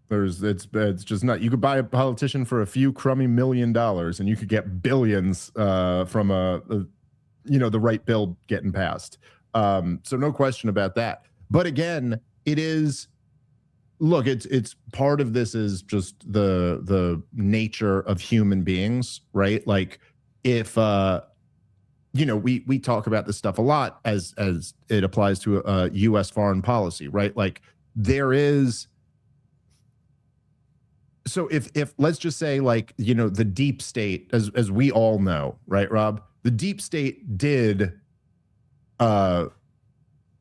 It's just not. You could buy a politician for a few crummy $1 million, and you could get billions from the right bill getting passed. So no question about that. But again, it is. Look, it's part of this is just the nature of human beings, right? Like if we talk about this stuff a lot as it applies to U.S. foreign policy, right? Like there is. So if let's just say, like, the deep state, as we all know, right, Rob, the deep state did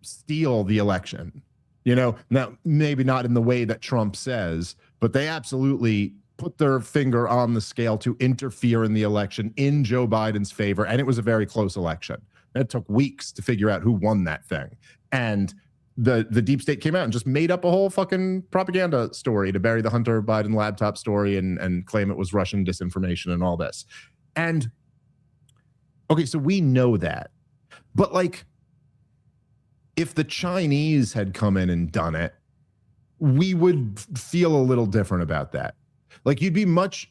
steal the election. Now maybe not in the way that Trump says, but they absolutely put their finger on the scale to interfere in the election in Joe Biden's favor. And it was a very close election. It took weeks to figure out who won that thing. And the deep state came out and just made up a whole fucking propaganda story to bury the Hunter Biden laptop story and claim it was Russian disinformation and all this. And okay, so we know that. But like, if the Chinese had come in and done it, we would feel a little different about that. Like you'd be much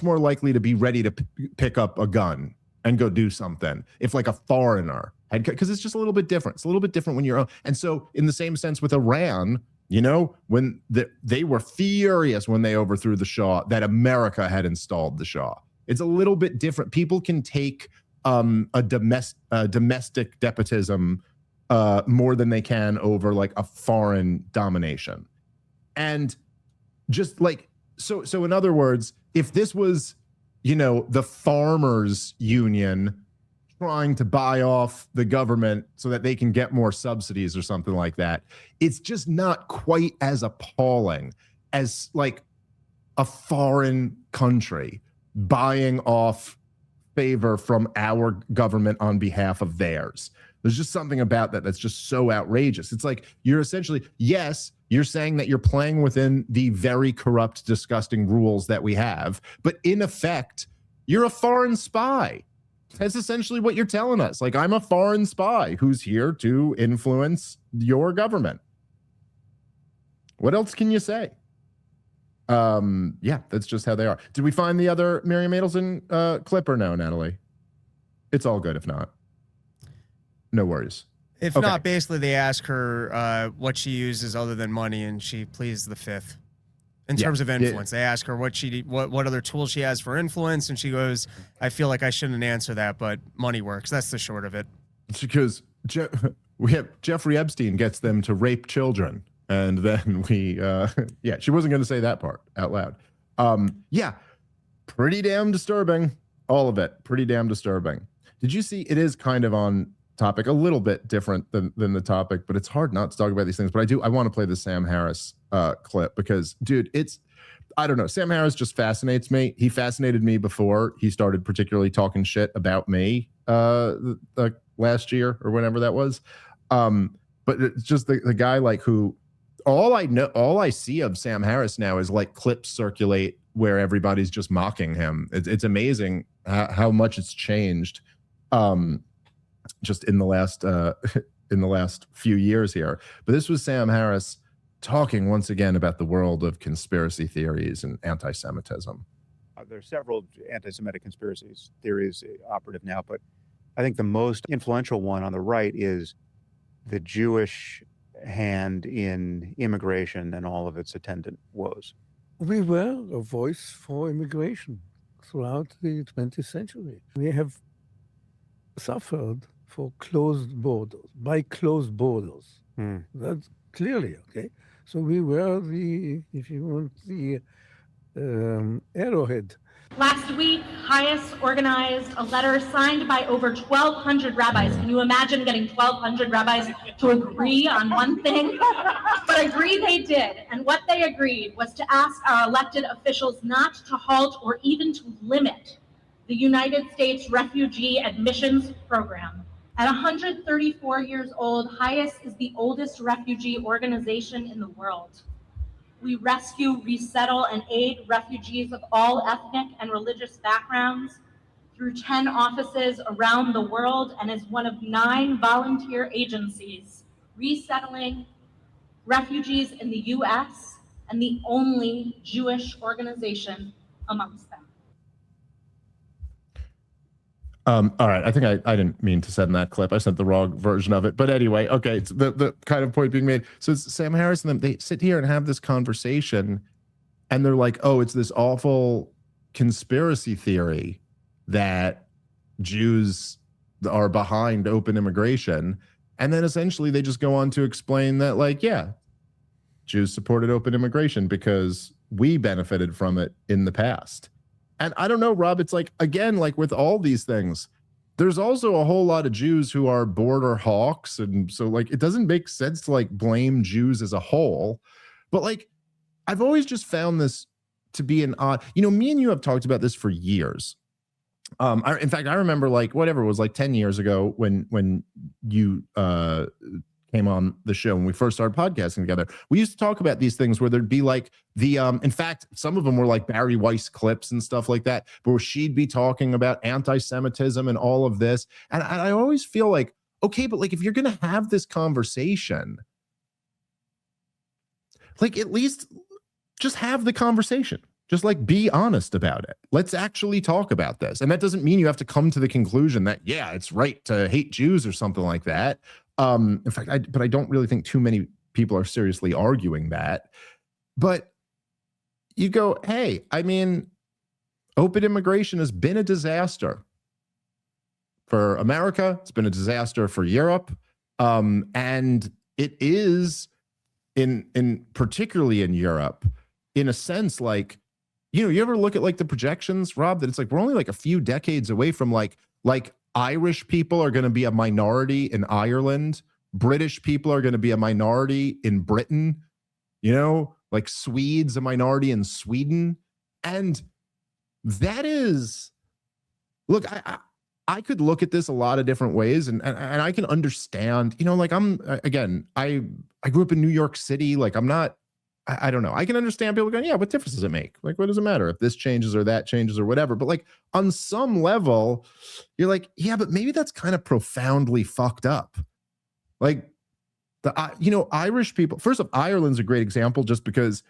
more likely to be ready to pick up a gun and go do something if like a foreigner had, because it's just a little bit different. It's a little bit different when you're, and so in the same sense with Iran, when they were furious when they overthrew the Shah, that America had installed the Shah. It's a little bit different. People can take a domestic despotism more than they can over like a foreign domination. And just like, so in other words, if this was, the farmers union trying to buy off the government so that they can get more subsidies or something like that, it's just not quite as appalling as like a foreign country buying off favor from our government on behalf of theirs. There's just something about that that's just so outrageous. It's like you're essentially, yes, you're saying that you're playing within the very corrupt, disgusting rules that we have, but in effect, you're a foreign spy. That's essentially what you're telling us. Like, I'm a foreign spy who's here to influence your government. What else can you say? Yeah, that's just how they are. Did we find the other Miriam Adelson clip or no, Natalie? It's all good if not. No worries. If not, basically they ask her what she uses other than money, and she pleads the fifth. In terms of influence, they ask her what other tools she has for influence, and she goes, "I feel like I shouldn't answer that, but money works." That's the short of it. It's because we have Jeffrey Epstein gets them to rape children, and then yeah, she wasn't going to say that part out loud. Yeah, pretty damn disturbing. All of it, pretty damn disturbing. Did you see? It is kind of on topic, a little bit different than the topic, but it's hard not to talk about these things. But I want to play the Sam Harris clip because, dude, I don't know. Sam Harris just fascinates me. He fascinated me before he started particularly talking shit about me last year or whenever that was. But it's just the guy like who all I see of Sam Harris now is like clips circulate where everybody's just mocking him. It's amazing how much it's changed. Just in the last few years here. But this was Sam Harris talking once again about the world of conspiracy theories and anti-Semitism. There are several anti-Semitic conspiracies theories operative now, but I think the most influential one on the right is the Jewish hand in immigration and all of its attendant woes. We were a voice for immigration throughout the 20th century. We have suffered for closed borders, by closed borders. That's clearly, okay? So we were if you want, the arrowhead. Last week, Hayes organized a letter signed by over 1,200 rabbis. Can you imagine getting 1,200 rabbis to agree on one thing? But agree they did. And what they agreed was to ask our elected officials not to halt or even to limit the United States Refugee Admissions Program. At 134 years old, Hayes is the oldest refugee organization in the world. We rescue, resettle, and aid refugees of all ethnic and religious backgrounds through 10 offices around the world and is one of 9 volunteer agencies resettling refugees in the US and the only Jewish organization amongst them. All right, I think I didn't mean to send that clip. I sent the wrong version of it. But anyway, okay, it's the kind of point being made. So it's Sam Harris and them, they sit here and have this conversation, and they're like, oh, it's this awful conspiracy theory that Jews are behind open immigration. And then essentially they just go on to explain that, like, yeah, Jews supported open immigration because we benefited from it in the past. And I don't know, Rob, it's like, again, like with all these things, there's also a whole lot of Jews who are border hawks. And so like, it doesn't make sense to like blame Jews as a whole. But like, I've always just found this to be an odd, me and you have talked about this for years. In fact, I remember like whatever it was like 10 years ago when you came on the show when we first started podcasting together, we used to talk about these things where there'd be like in fact, some of them were like Barry Weiss clips and stuff like that, where she'd be talking about anti-Semitism and all of this. And I always feel like, okay, but like, if you're going to have this conversation, like at least just have the conversation. Just like be honest about it. Let's actually talk about this. And that doesn't mean you have to come to the conclusion that, yeah, it's right to hate Jews or something like that. In fact, I don't really think too many people are seriously arguing that. But you go, hey, I mean, open immigration has been a disaster for America. It's been a disaster for Europe. And it is in particularly in Europe, in a sense, like, you ever look at like the projections, Rob, that it's like we're only like a few decades away from like Irish people are going to be a minority in Ireland. British people are going to be a minority in Britain, like Swedes, a minority in Sweden. And that is, look, I could look at this a lot of different ways, and I can understand, you know, like I grew up in New York City. Like I don't know. I can understand people going, yeah, what difference does it make? Like, what does it matter if this changes or that changes or whatever? But like on some level, you're like, yeah, but maybe that's kind of profoundly fucked up. Like Irish people, first off, Ireland's a great example just because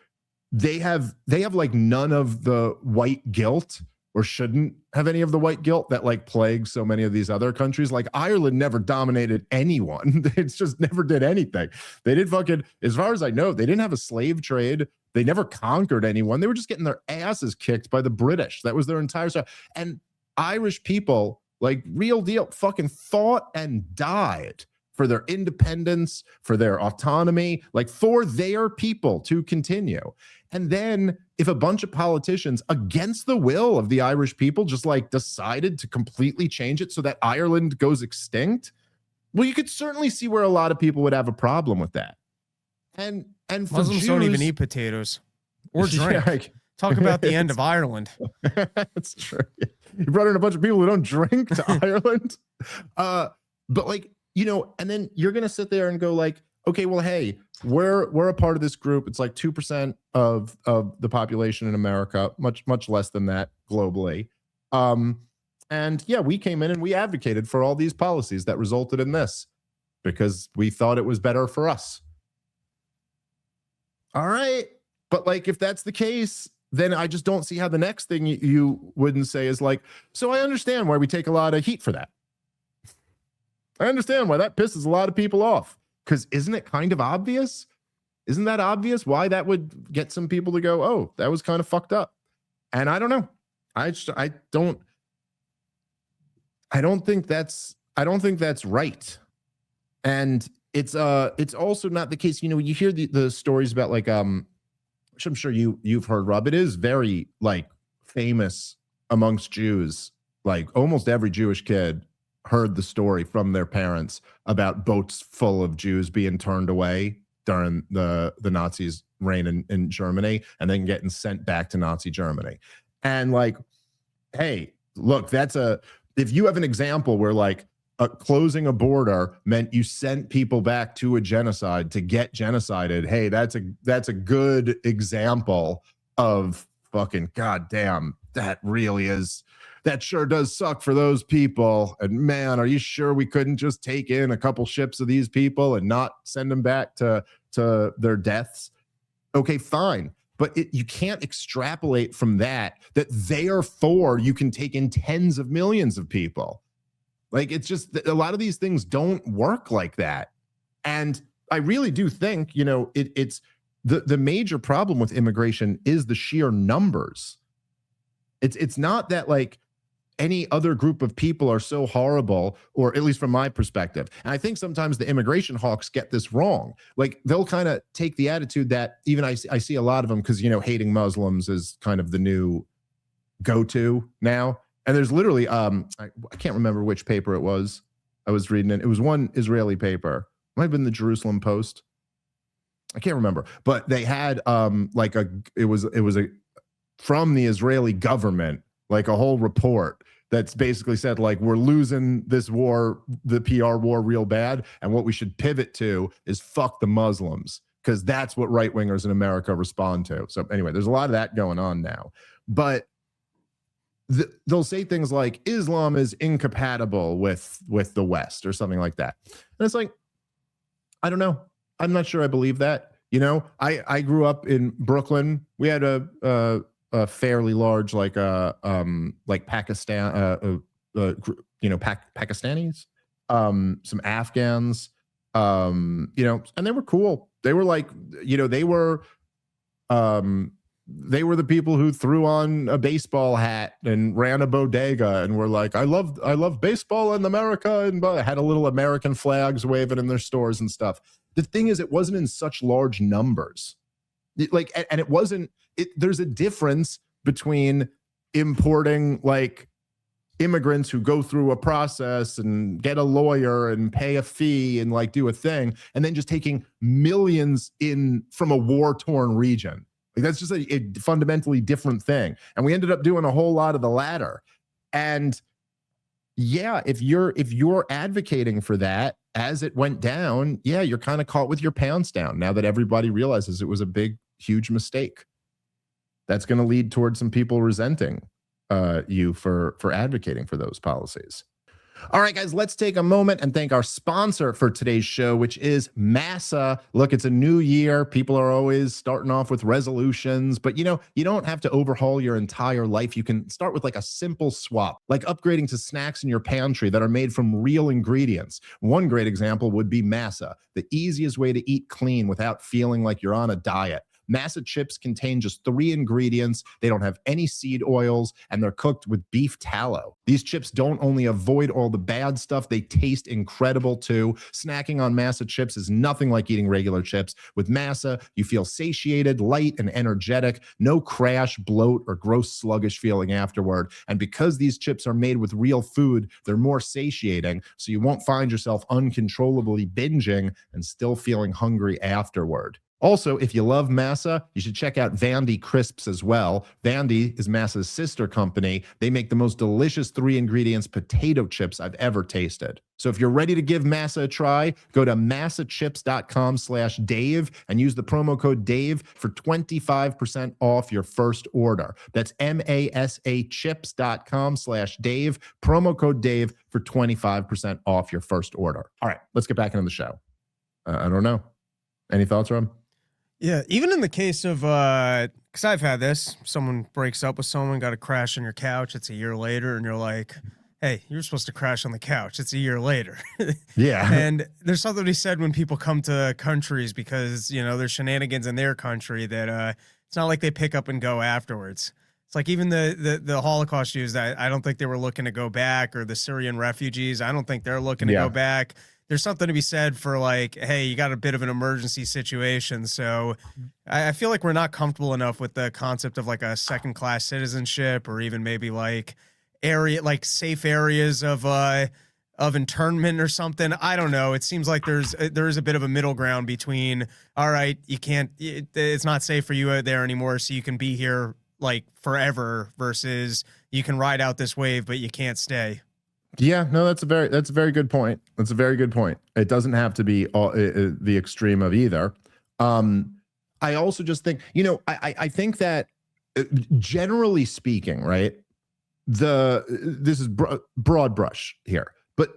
they have like none of the white guilt, or shouldn't have any of the white guilt that like plagues so many of these other countries. Like Ireland never dominated anyone. It's just never did anything. They did fucking, as far as I know, they didn't have a slave trade. They never conquered anyone. They were just getting their asses kicked by the British. That was their entire stuff. And Irish people, like real deal, fucking fought and died for their independence, for their autonomy, like for their people to continue. And then if a bunch of politicians against the will of the Irish people just like decided to completely change it so that Ireland goes extinct, well, you could certainly see where a lot of people would have a problem with that. And for Muslims Jews, don't even eat potatoes or drink. Yeah, Talk about the end of Ireland. That's true. You brought in a bunch of people who don't drink to Ireland. But like, you know, and then you're going to sit there and go like, okay, well, hey, we're a part of this group. It's like 2% of the population in America, much less than that globally. And yeah, we came in and we advocated for all these policies that resulted in this because we thought it was better for us. All right. But like, if that's the case, then I just don't see how the next thing you wouldn't say is like, so I understand why we take a lot of heat for that. I understand why that pisses a lot of people off. Because isn't it kind of obvious? Isn't that obvious why that would get some people to go, oh, that was kind of fucked up? And I don't know. I don't think that's right. And it's also not the case. You know, you hear the stories about like which I'm sure you've heard, Rob. It is very like famous amongst Jews. Like almost every Jewish kid heard the story from their parents about boats full of Jews being turned away during the Nazis' reign in Germany and then getting sent back to Nazi Germany. And like, hey, look, if you have an example where like closing a border meant you sent people back to a genocide to get genocided, hey, that's a good example of fucking goddamn, that sure does suck for those people. And man, are you sure we couldn't just take in a couple ships of these people and not send them back to their deaths? Okay, fine. But you can't extrapolate from that therefore you can take in tens of millions of people. Like, it's just a lot of these things don't work like that. And I really do think, you know, it's the major problem with immigration is the sheer numbers. It's not that like any other group of people are so horrible, or at least from my perspective. And I think sometimes the immigration hawks get this wrong. Like they'll kind of take the attitude that even I see a lot of them because, you know, hating Muslims is kind of the new go-to now. And there's literally, I can't remember which paper it was. I was reading it. It was one Israeli paper. It might have been the Jerusalem Post. I can't remember, but they had it was from the Israeli government, like a whole report that's basically said like, we're losing this war, the PR war real bad. And what we should pivot to is fuck the Muslims, because that's what right wingers in America respond to. So anyway, there's a lot of that going on now, but they'll say things like Islam is incompatible with the West or something like that. And it's like, I don't know. I'm not sure I believe that. You know, I grew up in Brooklyn. We had a fairly large, like Pakistan, Pakistanis, some Afghans, you know, and they were cool. They were like, you know, they were the people who threw on a baseball hat and ran a bodega and were like, I love baseball in America, and had a little American flags waving in their stores and stuff. The thing is, it wasn't in such large numbers. There's a difference between importing like immigrants who go through a process and get a lawyer and pay a fee and like do a thing, and then just taking millions in from a war-torn region. Like that's just a fundamentally different thing. And we ended up doing a whole lot of the latter. And yeah, if you're advocating for that as it went down, yeah, you're kind of caught with your pants down now that everybody realizes it was a big, huge mistake. That's going to lead towards some people resenting you for advocating for those policies. All right, guys, let's take a moment and thank our sponsor for today's show, which is MASA. Look, it's a new year. People are always starting off with resolutions, but you don't have to overhaul your entire life. You can start with like a simple swap, like upgrading to snacks in your pantry that are made from real ingredients. One great example would be MASA, the easiest way to eat clean without feeling like you're on a diet. MASA chips contain just 3 ingredients. They don't have any seed oils, and they're cooked with beef tallow. These chips don't only avoid all the bad stuff, they taste incredible too. Snacking on MASA chips is nothing like eating regular chips. With MASA, you feel satiated, light, and energetic. No crash, bloat, or gross sluggish feeling afterward. And because these chips are made with real food, they're more satiating, so you won't find yourself uncontrollably binging and still feeling hungry afterward. Also, if you love MASA, you should check out Vandy Crisps as well. Vandy is MASA's sister company. They make the most delicious 3 ingredients potato chips I've ever tasted. So if you're ready to give MASA a try, go to masachips.com/Dave and use the promo code Dave for 25% off your first order. That's masachips.com/Dave, promo code Dave for 25% off your first order. All right, let's get back into the show. I don't know. Any thoughts, Rob? Yeah, even in the case of, because I've had this, someone breaks up with someone, got to crash on your couch, it's a year later, and you're like, hey, you're supposed to crash on the couch, it's a year later. Yeah. And there's something to be said when people come to countries because, there's shenanigans in their country that it's not like they pick up and go afterwards. It's like even the Holocaust Jews, I don't think they were looking to go back, or the Syrian refugees, I don't think they're looking to go back. There's something to be said for like, hey, you got a bit of an emergency situation. So I feel like we're not comfortable enough with the concept of like a second-class citizenship, or even maybe like safe areas of internment or something. I don't know. It seems like there is a bit of a middle ground between, all right, it's not safe for you out there anymore, so you can be here like forever, versus you can ride out this wave, but you can't stay. Yeah, no, that's a very good point. That's a very good point. It doesn't have to be the extreme of either. I also just think, I think that generally speaking, right, this is broad brush here, but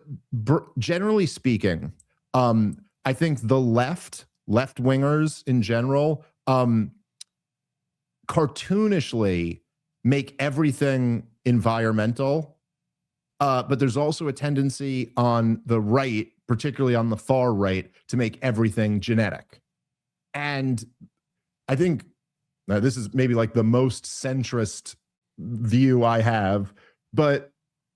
generally speaking, I think the left wingers in general, cartoonishly make everything environmental. But there's also a tendency on the right, particularly on the far right, to make everything genetic. And I think this is maybe like the most centrist view I have, but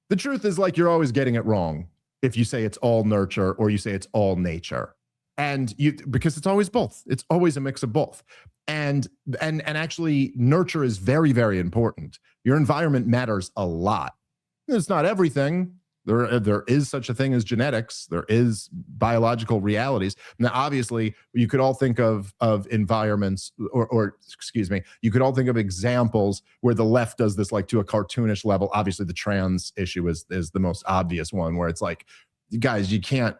the truth is, like, you're always getting it wrong if you say it's all nurture or you say it's all nature. And because it's always both. It's always a mix of both. And actually nurture is very, very important. Your environment matters a lot. It's not everything. There is such a thing as genetics. There is biological realities. Now, obviously, you could all think of environments, or excuse me, you could all think of examples where the left does this like to a cartoonish level. Obviously, the trans issue is the most obvious one, where it's like, guys, you can't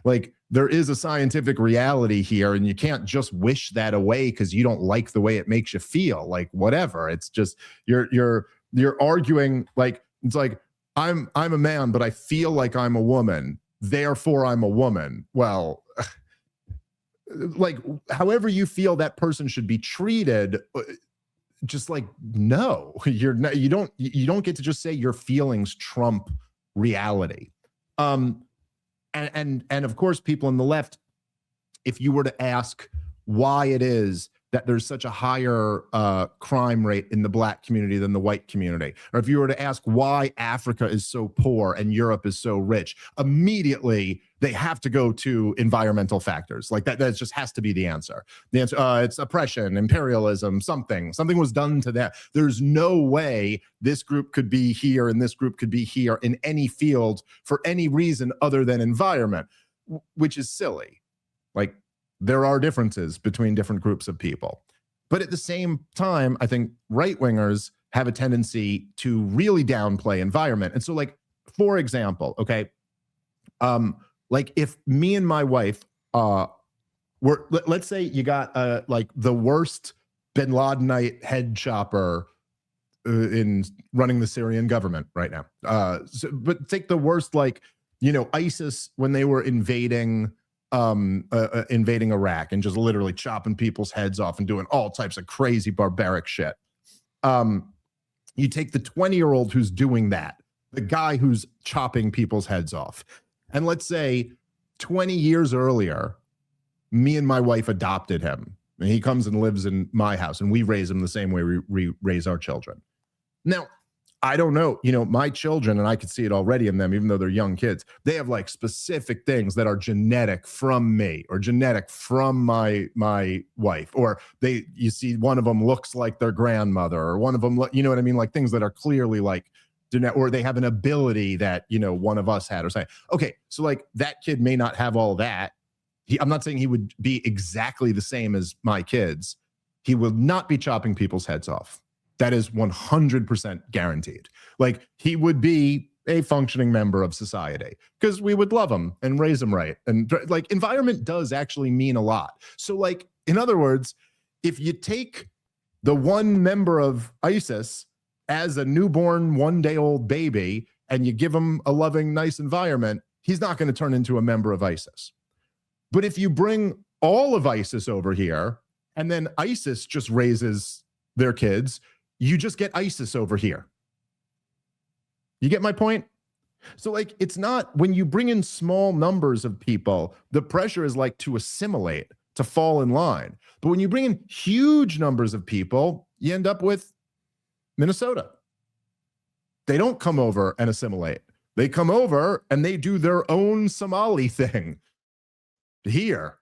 like, there is a scientific reality here, and you can't just wish that away because you don't like the way it makes you feel. Like, whatever. It's just you're arguing like. It's like, I'm a man, but I feel like I'm a woman, therefore I'm a woman. Well, like, however you feel that person should be treated, just like, no, you don't get to just say your feelings trump reality. And of course, people on the left, if you were to ask why it is that there's such a higher crime rate in the Black community than the white community, or if you were to ask why Africa is so poor and Europe is so rich, immediately they have to go to environmental factors. Like that just has to be the answer. The answer, it's oppression, imperialism, something was done to that. There's no way this group could be here and this group could be here in any field for any reason other than environment, which is silly. Like, there are differences between different groups of people. But at the same time, I think right-wingers have a tendency to really downplay environment. And so, like, for example, okay, like if me and my wife let's say you got like the worst bin Ladenite head chopper in running the Syrian government right now. But take the worst, like, you know, ISIS when they were invading Iraq and just literally chopping people's heads off and doing all types of crazy barbaric shit. You take the 20-year-old who's doing that, the guy who's chopping people's heads off, and let's say 20 years earlier, me and my wife adopted him, and he comes and lives in my house, and we raise him the same way we raise our children. Now, I don't know, you know, my children, and I could see it already in them, even though they're young kids, they have like specific things that are genetic from me or genetic from my wife, or you see one of them looks like their grandmother, or one of them, you know what I mean? Like things that are clearly like, or they have an ability that, you know, one of us had or something. Okay, so like that kid may not have all that. I'm not saying he would be exactly the same as my kids. He will not be chopping people's heads off. That is 100% guaranteed. Like he would be a functioning member of society because we would love him and raise him right. And like environment does actually mean a lot. So like, in other words, if you take the one member of ISIS as a newborn 1-day-old baby and you give him a loving, nice environment, he's not going to turn into a member of ISIS. But if you bring all of ISIS over here and then ISIS just raises their kids, you just get ISIS over here. You get my point? So like, it's not, when you bring in small numbers of people, the pressure is like to assimilate, to fall in line. But when you bring in huge numbers of people, you end up with Minnesota. They don't come over and assimilate. They come over and they do their own Somali thing here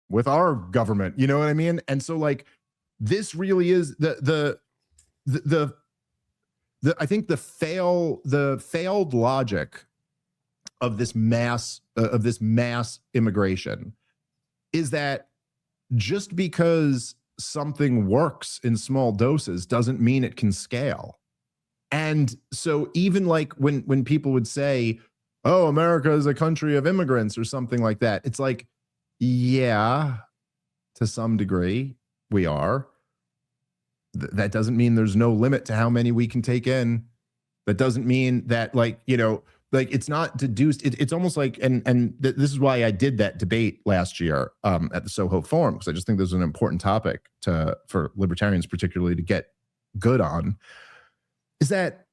with our government. You know what I mean? And so like, this really is the I think the failed logic of this mass immigration is that just because something works in small doses doesn't mean it can scale. And so even like when people would say, oh, America is a country of immigrants or something like that, it's like, yeah, to some degree we are. That doesn't mean there's no limit to how many we can take in. That doesn't mean that, like, you know, like it's not deduced. It's almost like, and this is why I did that debate last year at the Soho Forum, because I just think this is an important topic for libertarians particularly to get good on, is that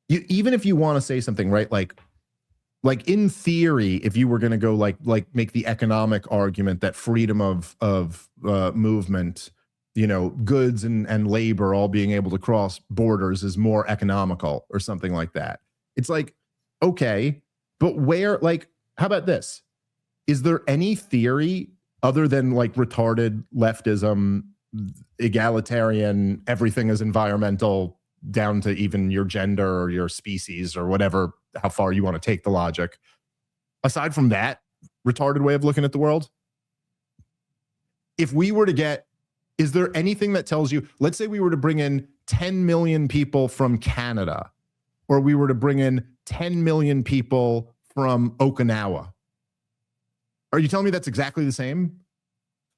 even if you want to say something, right, like in theory, if you were going to go like make the economic argument that freedom of movement, you know, goods and labor all being able to cross borders is more economical or something like that. It's like, okay, but where, like, how about this? Is there any theory other than like retarded leftism, egalitarian, everything is environmental down to even your gender or your species or whatever, how far you want to take the logic, aside from that retarded way of looking at the world? If we were to get, is there anything that tells you, let's say we were to bring in 10 million people from Canada, or we were to bring in 10 million people from Okinawa. Are you telling me that's exactly the same?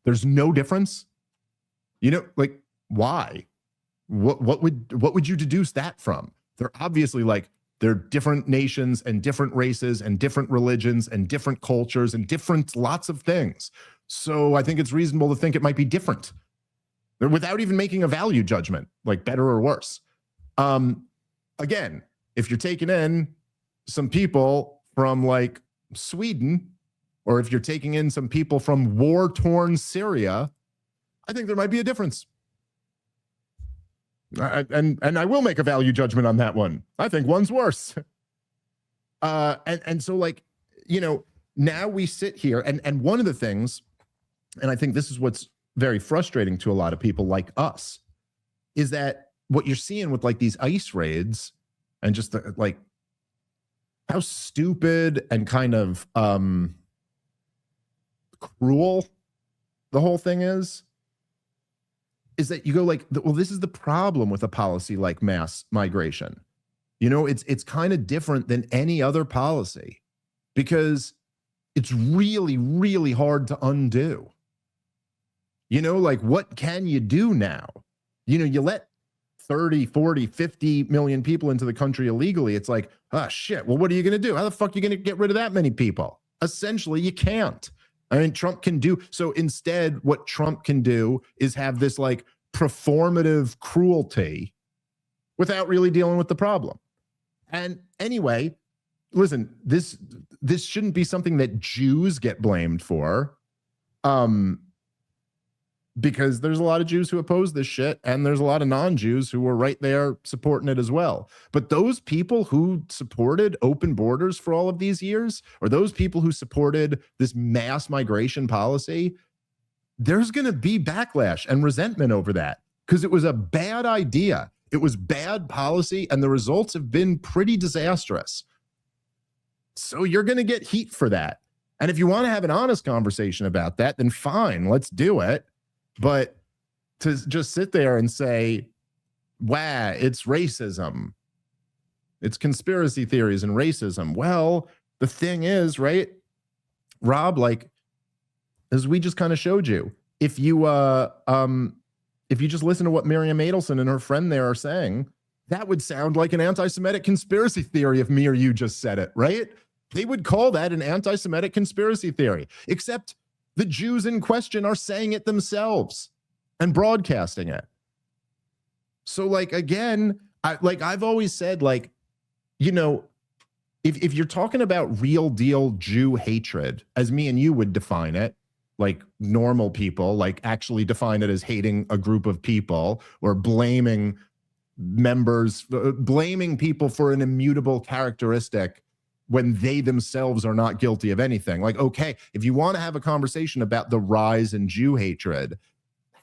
There's no difference? You know, like, why? What would you deduce that from? They're obviously like, they're different nations and different races and different religions and different cultures and different lots of things. So I think it's reasonable to think it might be different, without even making a value judgment, like better or worse. Again, if you're taking in some people from like Sweden, or if you're taking in some people from war-torn Syria, I think there might be a difference. And I will make a value judgment on that one. I think one's worse. And so, like, you know, now we sit here, and one of the things, and I think this is what's very frustrating to a lot of people like us, is that what you're seeing with like these ICE raids and just like how stupid and kind of cruel the whole thing is that you go like, well, this is the problem with a policy like mass migration. You know, it's kind of different than any other policy because it's really, really hard to undo. You know, like what can you do now? You know, you let 30, 40, 50 million people into the country illegally. It's like, oh shit, well, what are you going to do? How the fuck are you going to get rid of that many people? Essentially, you can't. I mean, Trump can do. So instead, what Trump can do is have this like performative cruelty without really dealing with the problem. And anyway, listen, this shouldn't be something that Jews get blamed for. Because there's a lot of Jews who oppose this shit, and there's a lot of non-Jews who were right there supporting it as well. But those people who supported open borders for all of these years, or those people who supported this mass migration policy, there's going to be backlash and resentment over that because it was a bad idea. It was bad policy, and the results have been pretty disastrous. So you're going to get heat for that. And if you want to have an honest conversation about that, then fine, let's do it. But to just sit there and say, wow, it's racism, it's conspiracy theories and racism. Well, the thing is, right, Rob, like, as we just kind of showed you, if you just listen to what Miriam Adelson and her friend there are saying, that would sound like an anti-Semitic conspiracy theory if me or you just said it, right? They would call that an anti-Semitic conspiracy theory, except the Jews in question are saying it themselves and broadcasting it. So, like, again, I've always said, like, you know, if you're talking about real deal Jew hatred, as me and you would define it, like normal people, like actually define it as hating a group of people or blaming people for an immutable characteristic when they themselves are not guilty of anything. Like, okay, if you want to have a conversation about the rise in Jew hatred,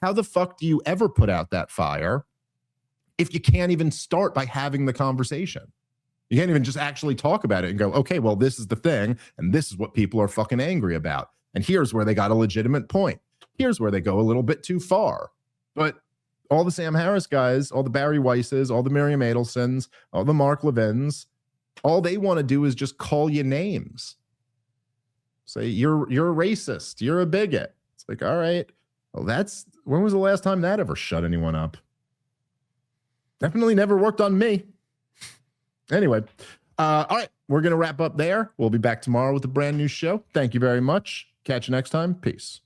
how the fuck do you ever put out that fire if you can't even start by having the conversation? You can't even just actually talk about it and go, okay, well, this is the thing, and this is what people are fucking angry about. And here's where they got a legitimate point. Here's where they go a little bit too far. But all the Sam Harris guys, all the Barry Weisses, all the Miriam Adelsons, all the Mark Levins, all they want to do is just call you names. Say, you're a racist, you're a bigot. It's like, all right, well, when was the last time that ever shut anyone up? Definitely never worked on me. Anyway, all right, we're going to wrap up there. We'll be back tomorrow with a brand new show. Thank you very much. Catch you next time. Peace.